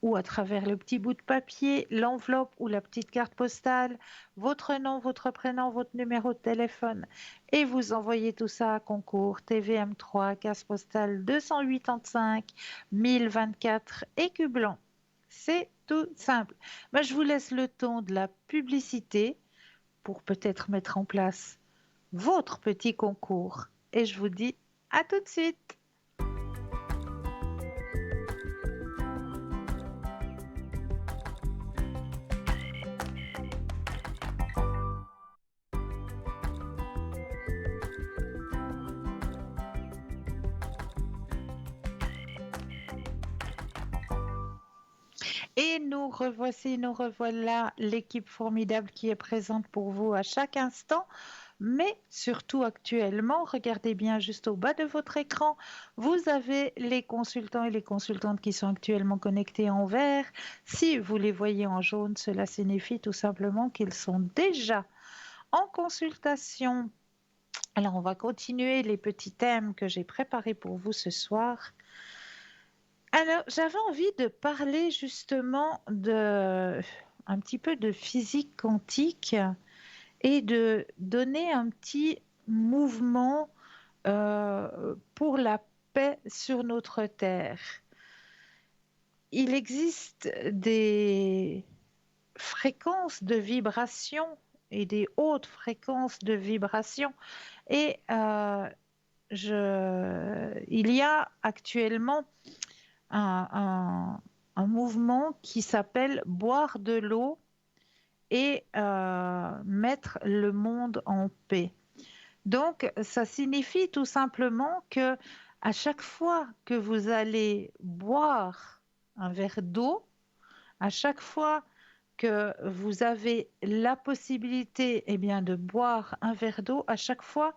ou à travers le petit bout de papier, l'enveloppe ou la petite carte postale, votre nom, votre prénom, votre numéro de téléphone et vous envoyez tout ça à concours TVM3, case postale 285 1024 écu blanc. C'est tout simple. Ben, je vous laisse le temps de la publicité pour peut-être mettre en place votre petit concours. Et je vous dis à tout de suite. Et nous revoilà, l'équipe formidable qui est présente pour vous à chaque instant, mais surtout actuellement, regardez bien juste au bas de votre écran, vous avez les consultants et les consultantes qui sont actuellement connectés en vert. Si vous les voyez en jaune, cela signifie tout simplement qu'ils sont déjà en consultation. Alors, on va continuer les petits thèmes que j'ai préparés pour vous ce soir. Alors, j'avais envie de parler justement un petit peu de physique quantique et de donner un petit mouvement pour la paix sur notre Terre. Il existe des fréquences de vibration et des hautes fréquences de vibration et il y a actuellement un, un mouvement qui s'appelle boire de l'eau et mettre le monde en paix. Donc, ça signifie tout simplement que à chaque fois que vous allez boire un verre d'eau, à chaque fois que vous avez la possibilité eh bien, de boire un verre d'eau, à chaque fois,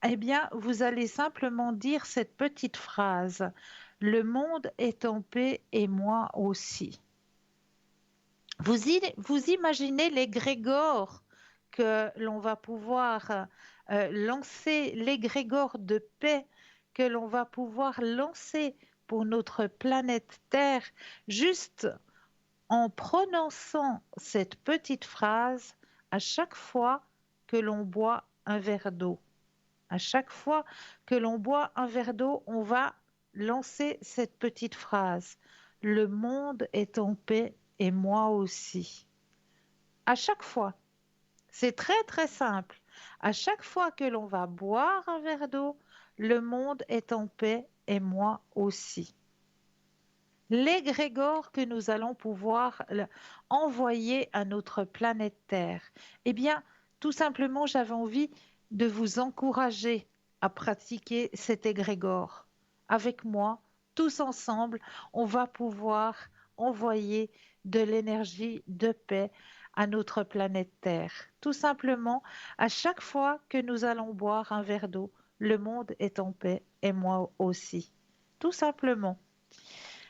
eh bien, vous allez simplement dire cette petite phrase. Le monde est en paix et moi aussi. Vous imaginez l'égrégore que l'on va pouvoir lancer, l'égrégore de paix que l'on va pouvoir lancer pour notre planète Terre, juste en prononçant cette petite phrase à chaque fois que l'on boit un verre d'eau. À chaque fois que l'on boit un verre d'eau, on va lancer cette petite phrase. Le monde est en paix et moi aussi. À chaque fois. C'est très très simple. À chaque fois que l'on va boire un verre d'eau, le monde est en paix et moi aussi. L'égrégore que nous allons pouvoir envoyer à notre planète Terre. Eh bien, tout simplement, j'avais envie de vous encourager à pratiquer cet égrégore. Avec moi, tous ensemble, on va pouvoir envoyer de l'énergie de paix à notre planète Terre. Tout simplement, à chaque fois que nous allons boire un verre d'eau, le monde est en paix et moi aussi. Tout simplement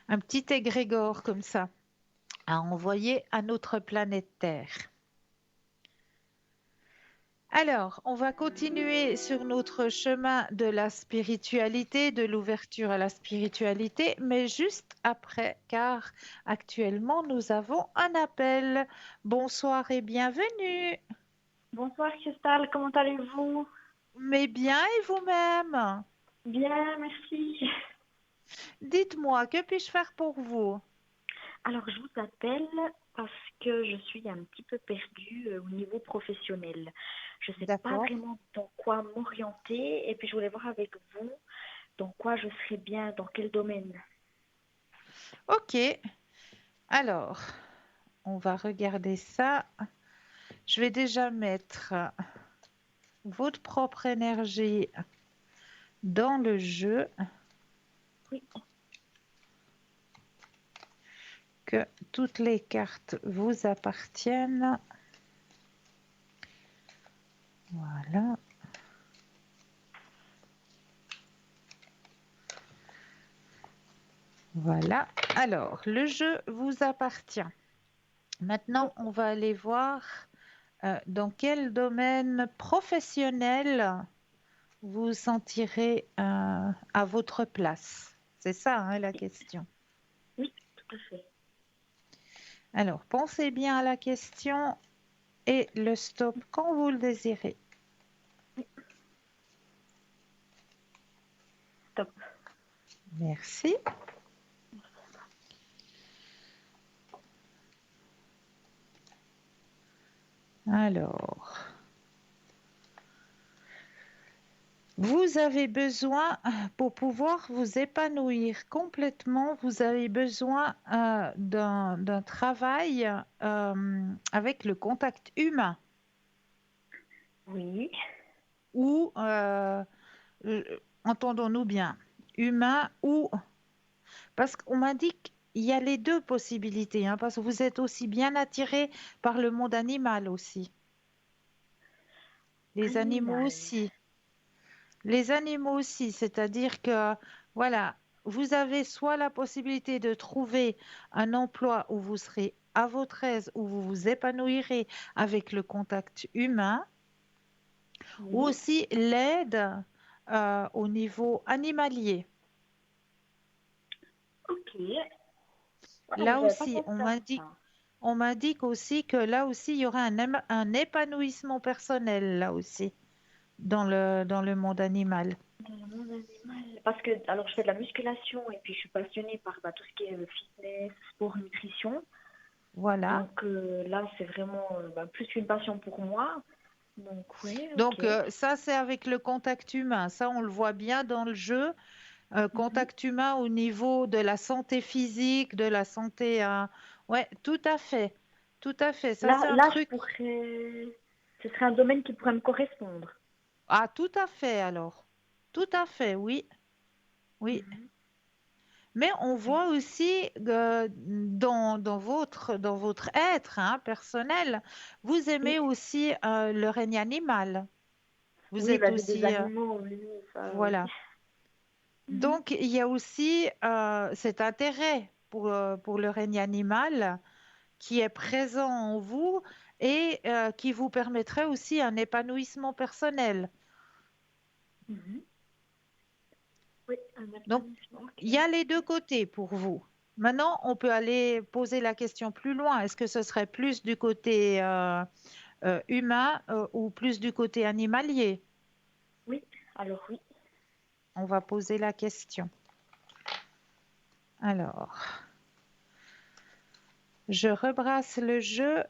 un petit égrégore comme ça à envoyer à notre planète Terre. Alors, on va continuer sur notre chemin de la spiritualité, de l'ouverture à la spiritualité, mais juste après, car actuellement, nous avons un appel. Bonsoir et bienvenue. Bonsoir Cristal, comment allez-vous? Mais bien, et vous-même? Bien, merci. Dites-moi, que puis-je faire pour vous? Alors, je vous appelle parce que je suis un petit peu perdue au niveau professionnel. Je ne sais pas D'accord. vraiment dans quoi m'orienter et puis je voulais voir avec vous dans quoi je serais bien, dans quel domaine. Ok. Alors, on va regarder ça. Je vais déjà mettre votre propre énergie dans le jeu, Oui, que toutes les cartes vous appartiennent. Voilà. Voilà. Alors, le jeu vous appartient. Maintenant, on va aller voir dans quel domaine professionnel vous vous sentirez à votre place. C'est ça, hein, la question. oui, tout à fait. Alors, pensez bien à la question et le stop quand vous le désirez. Top. Merci. Alors, vous avez besoin, pour pouvoir vous épanouir complètement, vous avez besoin d'un travail avec le contact humain Oui. ou, euh, entendons-nous bien, humain ou... Parce qu'on m'a dit qu'il y a les deux possibilités, hein, parce que vous êtes aussi bien attiré par le monde animal aussi. Les animaux Animal. aussi. Les animaux aussi, c'est-à-dire que, voilà, vous avez soit la possibilité de trouver un emploi où vous serez à votre aise, où vous vous épanouirez avec le contact humain, ou Oui. aussi l'aide au niveau animalier. Ok. Voilà, Là j'avais pas aussi, pensé à ça. on m'indique aussi que là aussi, il y aura un épanouissement personnel, là aussi, dans le monde animal. Dans le monde animal. Parce que, alors, je fais de la musculation et puis je suis passionnée par tout ce qui est fitness, sport, nutrition. Voilà. Donc là, c'est vraiment plus qu'une passion pour moi. Donc, oui, ok. Donc, ça, c'est avec le contact humain. Ça, on le voit bien dans le jeu. Mhm. Contact humain au niveau de la santé physique, de la santé... Ouais, tout à fait. Tout à fait. Ça, c'est un Là, truc... ce serait un domaine qui pourrait me correspondre. Ah, tout à fait, alors. Tout à fait, oui. Oui. Mhm. Mais on Oui, voit aussi dans votre être hein, personnel, vous oui, aimez aussi le règne animal. Vous oui, êtes j'ai des aussi... animaux, oui, ça, oui. voilà. Mhm. Donc, il y a aussi cet intérêt pour le règne animal qui est présent en vous et qui vous permettrait aussi un épanouissement personnel. Mhm. Oui, un Donc, épanouissement, il ok. y a les deux côtés pour vous. Maintenant, on peut aller poser la question plus loin. Est-ce que ce serait plus du côté humain ou plus du côté animalier? Oui, alors oui. On va poser la question. Alors, je rebrasse le jeu.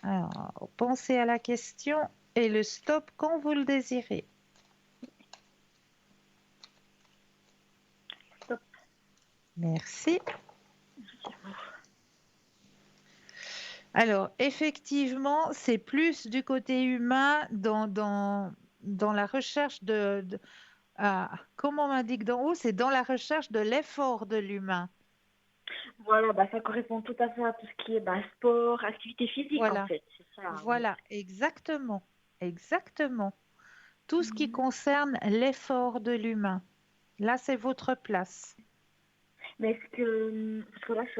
Alors, pensez à la question et le stop quand vous le désirez. Stop. Merci. Alors, effectivement, c'est plus du côté humain dans la recherche comme on m'indique d'en haut, c'est dans la recherche de l'effort de l'humain. Voilà, ça correspond tout à fait à tout ce qui est sport, activité physique en Voilà, fait, c'est ça, oui. voilà, exactement, exactement. Tout ce qui Mhm. concerne l'effort de l'humain. Là, c'est votre place. Mais parce que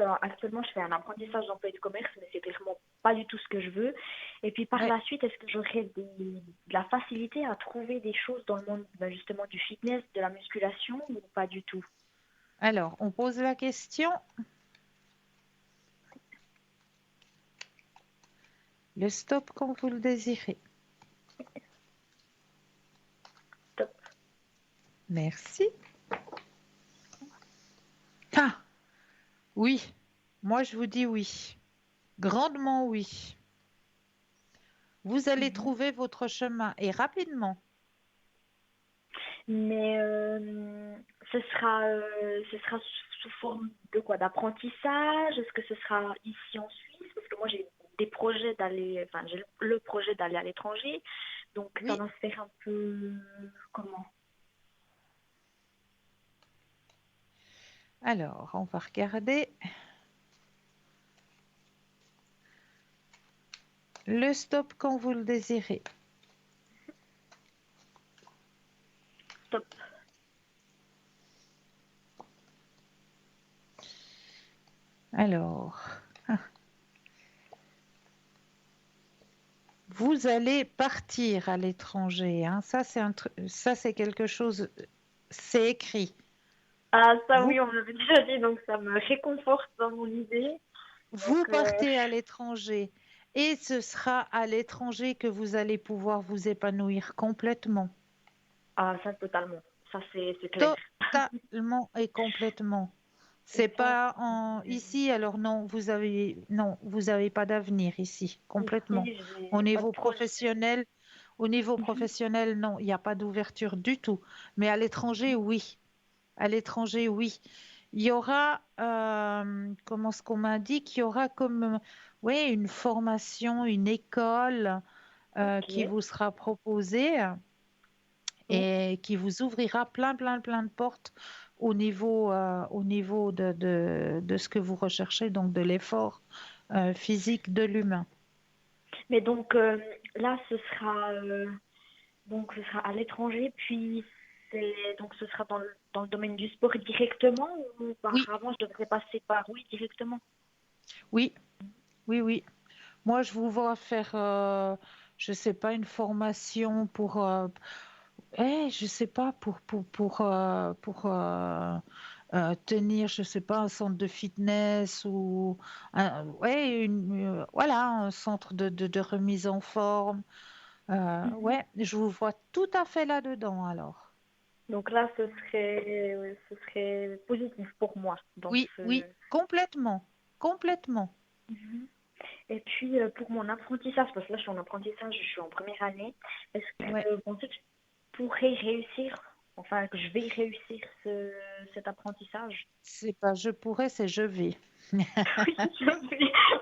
là, actuellement, je fais un apprentissage d'emploi et de commerce, mais c'est vraiment pas du tout ce que je veux. Et puis par Ouais. la suite, est-ce que j'aurai de la facilité à trouver des choses dans le monde justement du fitness, de la musculation ou pas du tout? Alors, on pose la question. Le stop quand vous le désirez. Top. Merci. Ah, oui. Moi, je vous dis oui. Grandement oui. Vous allez Mhm. trouver votre chemin et rapidement. Mais ce sera sous forme de quoi? D'apprentissage? Est-ce que ce sera ici en Suisse? Parce que moi, j'ai des projets d'aller, enfin, j'ai le projet d'aller à l'étranger. Donc, ça Oui. va se faire un peu comment? Alors, on va regarder. Le stop quand vous le désirez. Top. Alors, vous allez partir à l'étranger. Hein. Ça, c'est quelque chose, c'est écrit. Ah, ça Vous, oui, on me l'avait déjà dit, donc ça me réconforte dans mon idée. vous Donc, partez à l'étranger et ce sera à l'étranger que vous allez pouvoir vous épanouir complètement. ah, ça totalement. Ça, c'est clair. Totalement et complètement. C'est ça, pas ici, alors non, vous avez pas d'avenir ici, complètement. ici, Au j'ai pas de niveau projet. professionnel, au niveau Mhm. professionnel, non, il n'y a pas d'ouverture du tout. Mais à l'étranger, oui. À l'étranger, oui. Il y aura, comment ce qu'on m'indique, il y aura comme, oui, une formation, une école qui Ok. vous sera proposée Oui. et qui vous ouvrira plein de portes au niveau de ce que vous recherchez, donc de l'effort physique de l'humain. Mais donc là, ce sera à l'étranger, puis donc ce sera dans le domaine du sport directement ou Oui, auparavant je devrais passer par oui directement. oui, oui. Moi, je vous vois faire, je sais pas, une formation pour, je sais pas, tenir, je sais pas, un centre de fitness ou, voilà, un centre de remise en forme. Mhm. Ouais, je vous vois tout à fait là-dedans alors. Donc là, ce serait positif pour moi dans Oui, ce. oui, complètement, complètement. Mhm. Et puis pour mon apprentissage, parce que là je suis en apprentissage, je suis en première année, est-ce Ouais, que vous pensez que je pourrais réussir, enfin que je vais réussir cet apprentissage? c'est pas je pourrais, c'est je vais. Oui,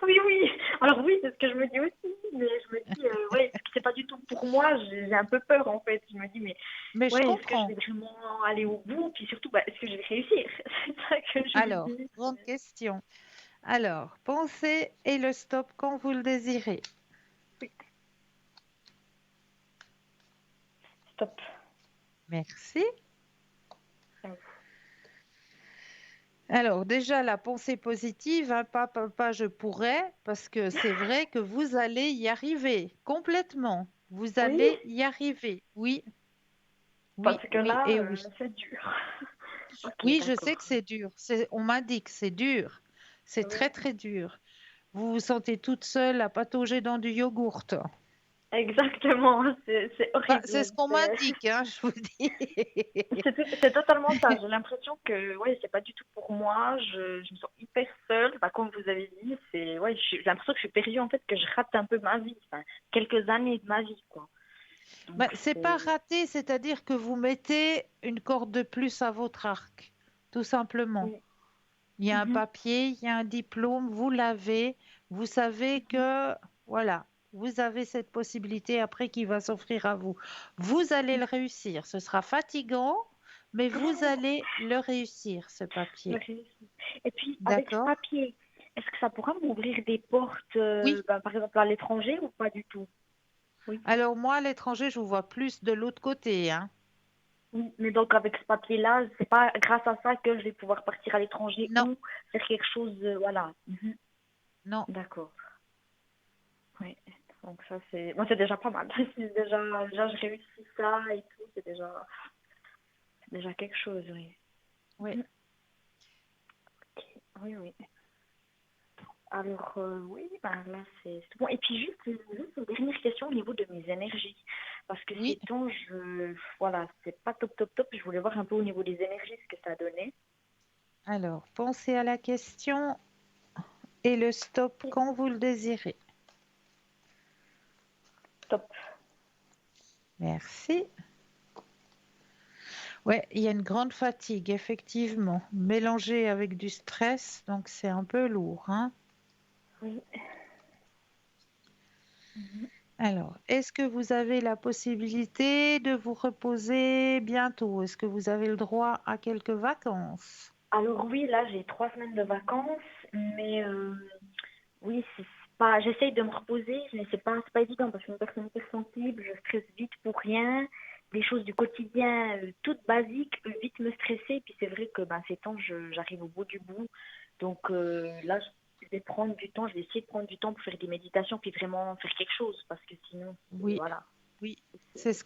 oui, oui. Alors oui, c'est ce que je me dis aussi, mais je me dis, ouais, est-ce que c'est pas du tout pour moi? J'ai un peu peur en fait. Je me dis, mais Mais je ouais, est-ce que je vais comprends. vraiment aller au bout? Puis surtout, bah, est-ce que je vais réussir? C'est ça que je me Alors, dis. grande question. Alors, pensez et le stop quand vous le désirez. Oui, stop. Merci. Alors, déjà, la pensée positive, hein, pas je pourrais, parce que c'est vrai que vous allez y arriver complètement. Vous Oui, allez y arriver. Oui, parce oui, que oui là, et oui. c'est dur. Ok, Oui, je sais d'accord. que c'est dur. On m'a dit que c'est dur. C'est Oui, très dur. Vous vous sentez toute seule à patauger dans du yogourt. exactement. C'est Bah, c'est horrible. ce qu'on m'indique, hein, je vous dis. C'est totalement ça. J'ai l'impression que ouais, c'est pas du tout pour moi. Je me sens hyper seule. Bah, comme vous avez dit, ouais, j'ai l'impression que je suis perdue en fait, que je rate un peu ma vie, enfin, quelques années de ma vie, quoi. Bah, Donc c'est pas c'est. raté, c'est-à-dire que vous mettez une corde de plus à votre arc, tout simplement. Oui. Il y a un Mhm. papier, il y a un diplôme, vous l'avez, vous savez Mhm. que, voilà, vous avez cette possibilité après qui va s'offrir à vous. Vous allez le réussir. Ce sera fatigant, mais vous allez le réussir, ce Le papier. réussir. Et puis avec ce D'accord? papier, est-ce que ça pourra m'ouvrir des portes, Oui. bah, par exemple à l'étranger ou pas du tout? Oui. Alors moi, à l'étranger, je vous vois plus de l'autre côté, hein. Oui, mais donc avec ce papier-là, c'est pas grâce à ça que je vais pouvoir partir à l'étranger Non, ou faire quelque chose, voilà. Mhm. non. D'accord. Oui. Donc ça c'est, moi c'est déjà pas mal. Si déjà je réussis ça et tout, c'est déjà quelque chose, oui. Oui. Mhm. Ok. Oui, oui. Alors oui, ben là c'est bon. Et puis juste une dernière question au niveau de mes énergies, parce que Oui. ces temps, voilà, c'est pas top. Je voulais voir un peu au niveau des énergies ce que ça donnait. Alors, pensez à la question et le stop quand vous le désirez. Top. Merci. Ouais, il y a une grande fatigue, effectivement, mélangée avec du stress, donc c'est un peu lourd, hein. Oui. Mhm. Alors, est-ce que vous avez la possibilité de vous reposer bientôt? Est-ce que vous avez le droit à quelques vacances? Alors oui, là j'ai 3 semaines de vacances, mais oui, c'est pas. J'essaye de me reposer, mais c'est pas évident parce que je suis une personne hyper sensible, je stresse vite pour rien. Des choses du quotidien, toutes basiques, peuvent vite me stresser. Puis c'est vrai que ces temps, j'arrive au bout du bout. Donc là, je vais prendre du temps, je vais essayer de prendre du temps pour faire des méditations, puis vraiment faire quelque chose parce que sinon, Oui, voilà. oui, C'est c'est ce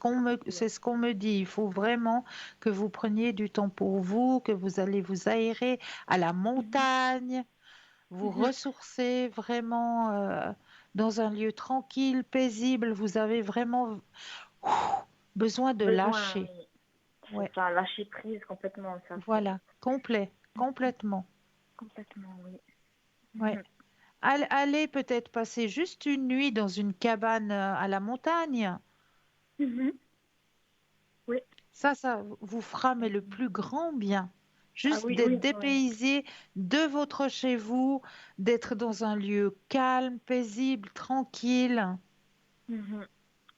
qu'on me dit. Il faut vraiment que vous preniez du temps pour vous, que vous allez vous aérer à la Mhm. montagne, vous Mhm. ressourcer vraiment dans un lieu tranquille, paisible. Vous avez vraiment besoin de Besoin, lâcher. oui. C'est Ouais, ça, lâcher prise complètement, ça c'est. voilà, complet, complètement. complètement, oui. Ouais. Allez peut-être passer juste une nuit dans une cabane à la montagne. Mhm. Oui. Ça vous fera mais le plus grand bien. Ah Juste oui, d'être oui, oui. dépaysé de votre chez vous, d'être dans un lieu calme, paisible, tranquille. Mhm.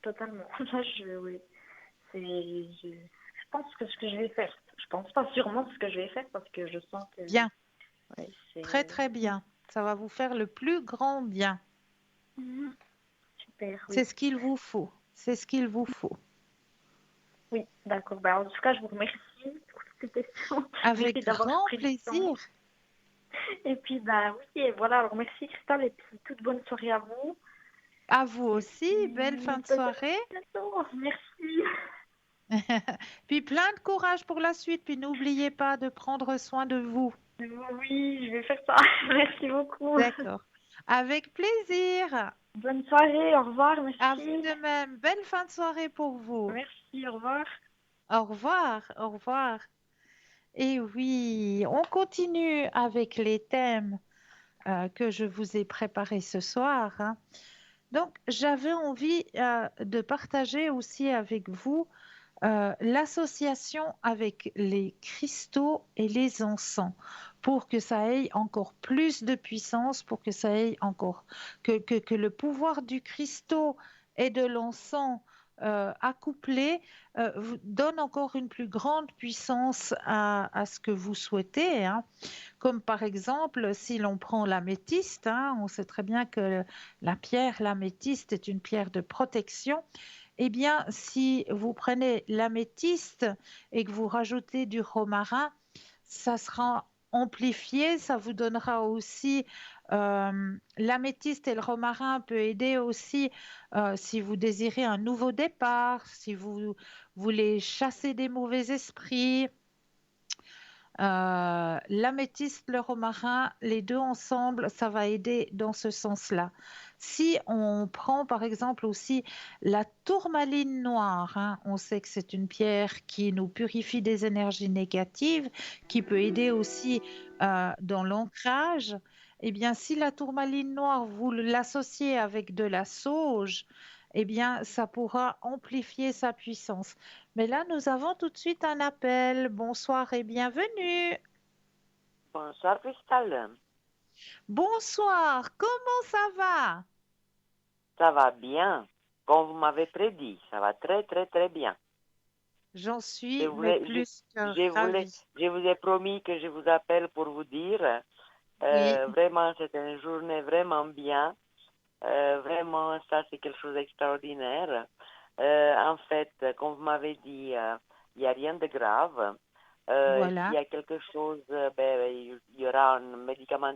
Totalement. Là, oui. Je pense que ce que je vais faire. Je pense pas sûrement ce que je vais faire parce que je sens que Bien, ouais, très c'est très bien. Ça va vous faire le plus grand bien. Mhm. Super, C'est oui. ce qu'il vous faut. C'est ce qu'il vous faut. Oui, d'accord. Bah, en tout cas, je vous remercie pour toutes ces questions. Avec Merci d'avoir grand pris le temps. plaisir. Et puis, bah oui, et voilà. Alors, merci Cristal et puis toute bonne soirée à vous. À vous Et aussi, belle puis, fin de peut-être soirée. bientôt. Merci. Puis plein de courage pour la suite. Puis n'oubliez pas de prendre soin de vous. Oui, je vais faire ça. Merci beaucoup. D'accord. Avec plaisir. Bonne soirée, au revoir, À vous merci. de même. Belle fin de soirée pour vous. Merci, au revoir. Au revoir. Au revoir. Et oui, on continue avec les thèmes que je vous ai préparés ce soir, hein. Donc, j'avais envie de partager aussi avec vous l'association avec les cristaux et les encens pour que ça ait encore plus de puissance, pour que ça ait encore que le pouvoir du cristaux et de l'encens accouplé vous donne encore une plus grande puissance à ce que vous souhaitez, hein. Comme par exemple, si l'on prend l'améthyste, hein, on sait très bien que la pierre, l'améthyste est une pierre de protection. Eh bien, si vous prenez l'améthyste et que vous rajoutez du romarin, ça sera amplifié, ça vous donnera aussi l'améthyste et le romarin peut aider aussi si vous désirez un nouveau départ, si vous voulez chasser des mauvais esprits. L'améthyste, le romarin, les deux ensemble, ça va aider dans ce sens-là. Si on prend par exemple aussi la tourmaline noire, hein, on sait que c'est une pierre qui nous purifie des énergies négatives, qui peut aider aussi dans l'ancrage. Eh bien, si la tourmaline noire, vous l'associez avec de la sauge, eh bien, ça pourra amplifier sa puissance. Mais là, nous avons tout de suite un appel. Bonsoir et bienvenue. Bonsoir Cristal, Bonsoir, comment ça va? ça va bien, comme vous m'avez prédit, ça va très très très bien. J'en Je suis, mais voulais, plus que je voulais, ravie. je vous ai promis que je vous appelle pour vous dire, Oui, vraiment c'était une journée vraiment bien, vraiment ça c'est quelque chose d'extraordinaire. En fait, comme vous m'avez dit, il n'y a rien de grave. S'il voilà, y a quelque chose, il y aura un médicament,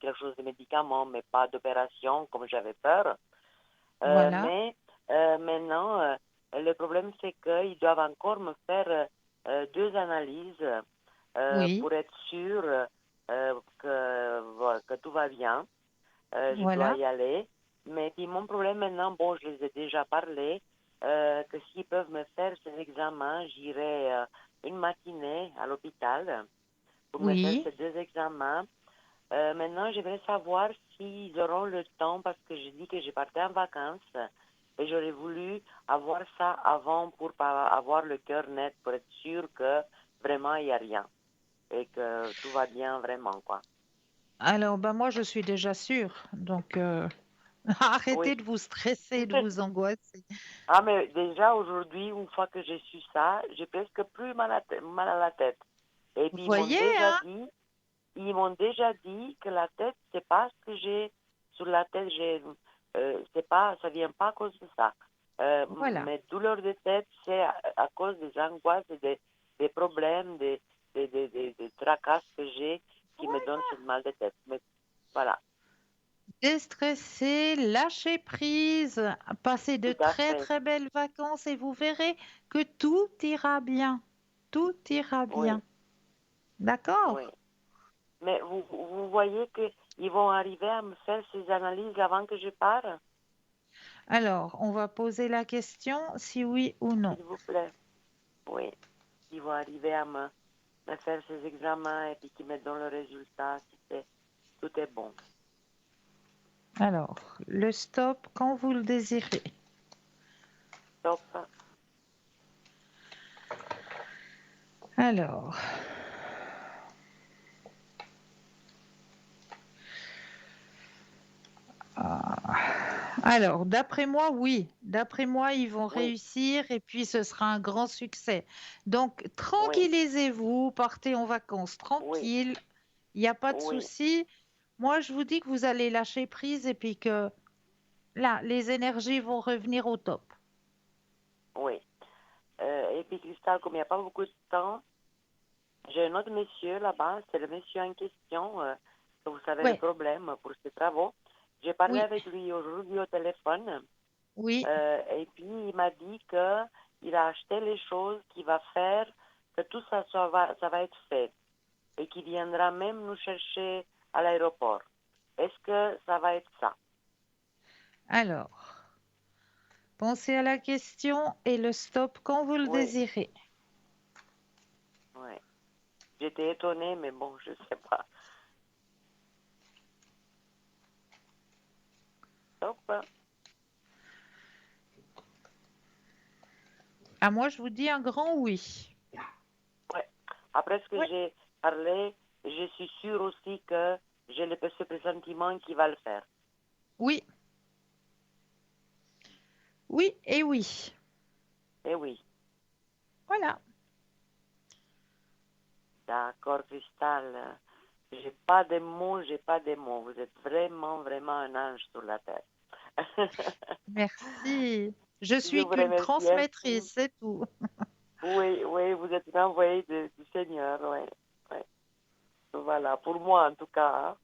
quelque chose de médicament, mais pas d'opération comme j'avais peur. voilà. Mais maintenant, le problème, c'est qu'ils doivent encore me faire deux analyses Oui, pour être sûr voilà, que tout va bien. Je dois voilà. y aller. Mais puis mon problème maintenant, bon, je les ai déjà parlé, que s'ils peuvent me faire ces examens, j'irai une matinée à l'hôpital pour me faire Oui. ces deux examens. Maintenant, j'aimerais savoir s'ils auront le temps parce que je dis que je partais en vacances et j'aurais voulu avoir ça avant pour pas avoir le cœur net, pour être sûr que vraiment il n'y a rien et que tout va bien vraiment, quoi. Alors, ben moi, je suis déjà sûre. Donc, Oui. arrêtez de vous stresser, de vous angoisser. Ah, mais déjà aujourd'hui, une fois que j'ai su ça, j'ai presque plus mal à la tête. Et Vous puis voyez, hein? ils m'ont déjà dit que la tête, c'est pas ce que j'ai sur la tête, c'est pas, ça vient pas à cause de ça. Voilà. Mes douleurs de tête, c'est à cause des angoisses et des problèmes, des tracasses que j'ai qui me donnent ce mal de tête. Mais voilà, Déstresser, lâcher prise, passer de tout à très fait. très belles vacances et vous verrez que tout ira bien. Tout ira Oui, bien. D'accord? oui. Mais vous voyez qu'ils vont arriver à me faire ces analyses avant que je parte, Alors, on va poser la question si oui ou non. s'il vous plaît. Oui, ils vont arriver à me me faire ces examens et puis qu'ils me donnent le résultat, si tout est bon. Alors, le stop quand vous le désirez. Top. Alors, d'après moi, oui. D'après moi, ils vont Oui, réussir et puis ce sera un grand succès. Donc, oui, tranquillisez-vous, partez en vacances oui, tranquille. Il n'y a pas de oui, souci. Moi, je vous dis que vous allez lâcher prise et puis que là, les énergies vont revenir au top. oui. Et puis, Cristal, comme il n'y a pas beaucoup de temps, j'ai un autre monsieur là-bas, c'est le monsieur en question, que vous savez le Ouais, problème pour ses travaux. J'ai parlé oui, avec lui aujourd'hui au téléphone oui. et puis il m'a dit qu'il a acheté les choses qu'il va faire, que tout ça, ça va être fait et qu'il viendra même nous chercher à l'aéroport. Est-ce que ça va être ça? Alors, pensez à la question et le stop quand vous le Oui, désirez. oui. J'étais étonnée, mais bon, je ne sais pas. Top. À moi, je vous dis un grand oui. Ouais. Après ce que Oui, j'ai parlé, je suis sûre aussi que j'ai ce pressentiment qu'il va le faire. oui, oui et oui. Eh oui. Voilà. D'accord, Cristal. J'ai pas de mots, j'ai pas de mots. Vous êtes vraiment, vraiment un ange sur la terre. Merci. Je Je suis vous qu'une remercie infiniment. transmettrice, c'est tout. Oui, oui, vous êtes une envoyée du Seigneur, oui. Oui. Voilà, pour moi en tout cas. Hein.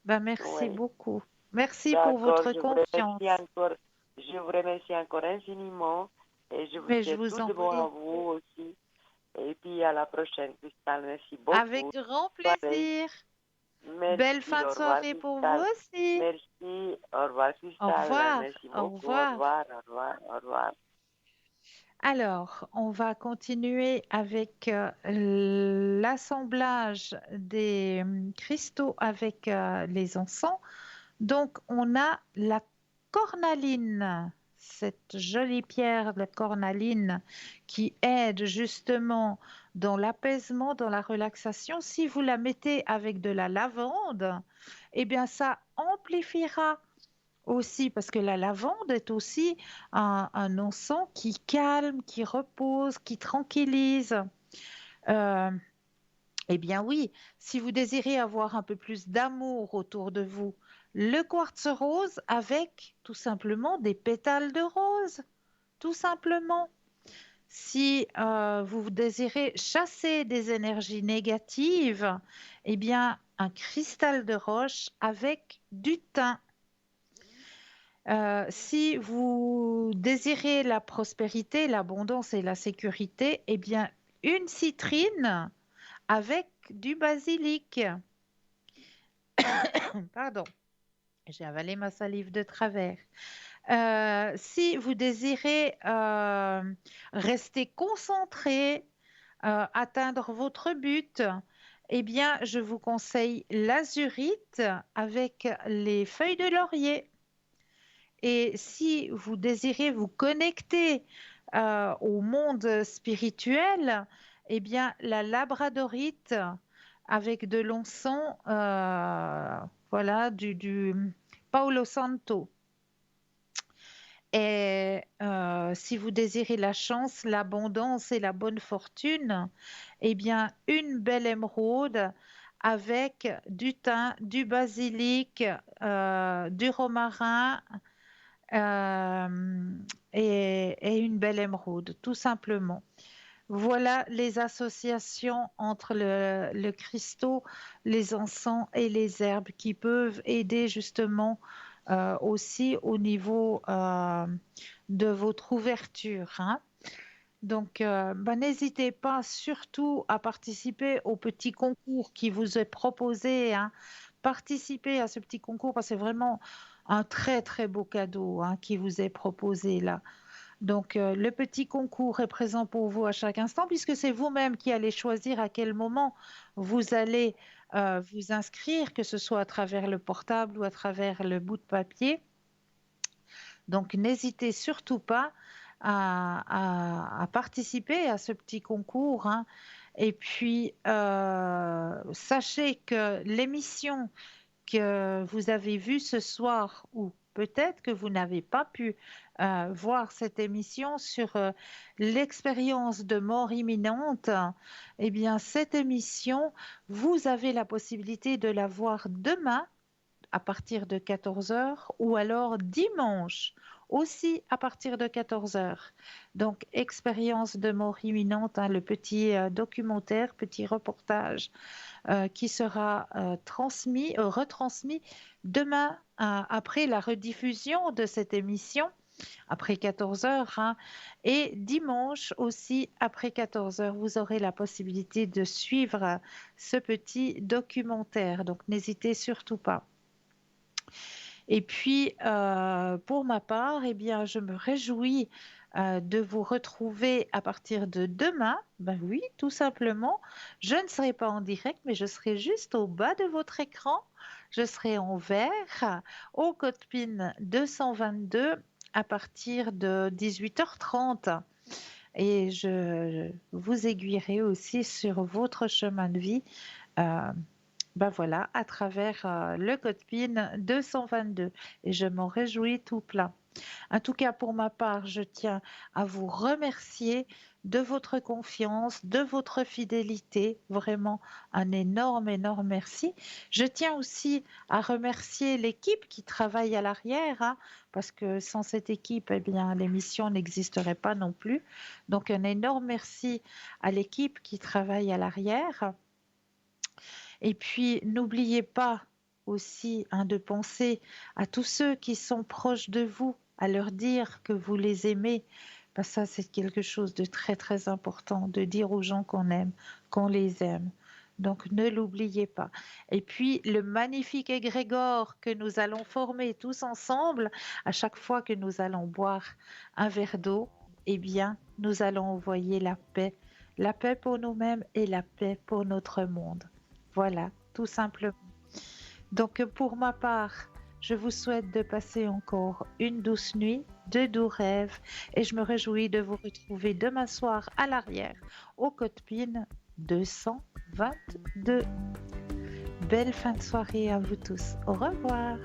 Ben, merci Oui. beaucoup. Merci pour D'accord, votre confiance. je vous remercie encore infiniment et je vous Mais je souhaite vous tout en de bon à prie. vous aussi. Et puis à la prochaine, Cristal. Merci Avec beaucoup. grand Pareil. plaisir. Belle Merci, fin de au revoir, soirée pour vous Cristal. aussi. Merci, au revoir, Au Cristal. revoir. Merci Au beaucoup, au revoir. revoir, au revoir, au revoir. Alors, on va continuer avec l'assemblage des cristaux avec les encens. Donc, on a la cornaline, cette jolie pierre de cornaline qui aide justement dans l'apaisement, dans la relaxation. Si vous la mettez avec de la lavande, eh bien, ça amplifiera aussi, parce que la lavande est aussi un encens qui calme, qui repose, qui tranquillise. Euh, eh bien oui, si vous désirez avoir un peu plus d'amour autour de vous, le quartz rose avec tout simplement des pétales de rose, tout simplement. Si vous désirez chasser des énergies négatives, eh bien un cristal de roche avec du thym. Si vous désirez la prospérité, l'abondance et la sécurité, eh bien une citrine avec du basilic. Pardon, j'ai avalé ma salive de travers. Si vous désirez rester concentré, atteindre votre but, eh bien, je vous conseille l'azurite avec les feuilles de laurier. Et si vous désirez vous connecter au monde spirituel, eh bien, la labradorite avec de l'encens, voilà, du Paolo Santo. Et si vous désirez la chance, l'abondance et la bonne fortune, eh bien, une belle émeraude avec du thym, du basilic, du romarin euh, et une belle émeraude, tout simplement. Voilà les associations entre le cristaux, les encens et les herbes qui peuvent aider justement aussi au niveau de votre ouverture. Hein. Donc, n'hésitez pas surtout à participer au petit concours qui vous est proposé. Hein. Participez à ce petit concours parce que c'est vraiment un très très beau cadeau hein, qui vous est proposé là. Donc, le petit concours est présent pour vous à chaque instant, puisque c'est vous-même qui allez choisir à quel moment vous allez vous inscrire, que ce soit à travers le portable ou à travers le bout de papier. Donc, n'hésitez surtout pas à participer à ce petit concours, hein. Et puis, sachez que l'émission que vous avez vue ce soir, ou peut-être que vous n'avez pas pu voir cette émission sur l'expérience de mort imminente, eh bien, cette émission, vous avez la possibilité de la voir demain à partir de 14 heures ou alors dimanche aussi à partir de 14 heures. Donc, expérience de mort imminente, hein, le petit documentaire, petit reportage qui sera retransmis demain après la rediffusion de cette émission, après 14 heures, hein, et dimanche aussi après 14 heures. Vous aurez la possibilité de suivre ce petit documentaire, donc n'hésitez surtout pas. Et puis, pour ma part, eh bien, je me réjouis de vous retrouver à partir de demain. Ben oui, tout simplement. Je ne serai pas en direct, mais je serai juste au bas de votre écran. Je serai en vert au code PIN 222 à partir de 18h30. Et je vous aiguillerai aussi sur votre chemin de vie. Ben voilà, à travers le code PIN 222. Et je m'en réjouis tout plein. En tout cas, pour ma part, je tiens à vous remercier de votre confiance, de votre fidélité. Vraiment un énorme, énorme merci. Je tiens aussi à remercier l'équipe qui travaille à l'arrière, hein, parce que sans cette équipe, eh bien, l'émission n'existerait pas non plus. Donc, un énorme merci à l'équipe qui travaille à l'arrière. Et puis, n'oubliez pas aussi de penser à tous ceux qui sont proches de vous, à leur dire que vous les aimez. Ben, ça, c'est quelque chose de très, très important, de dire aux gens qu'on aime, qu'on les aime. Donc, ne l'oubliez pas. Et puis, le magnifique égrégore que nous allons former tous ensemble, à chaque fois que nous allons boire un verre d'eau, eh bien, nous allons envoyer la paix pour nous-mêmes et la paix pour notre monde. Voilà, tout simplement. Donc, pour ma part, je vous souhaite de passer encore une douce nuit, de doux rêves, et je me réjouis de vous retrouver demain soir à l'arrière au code PIN 222. Belle fin de soirée à vous tous. Au revoir.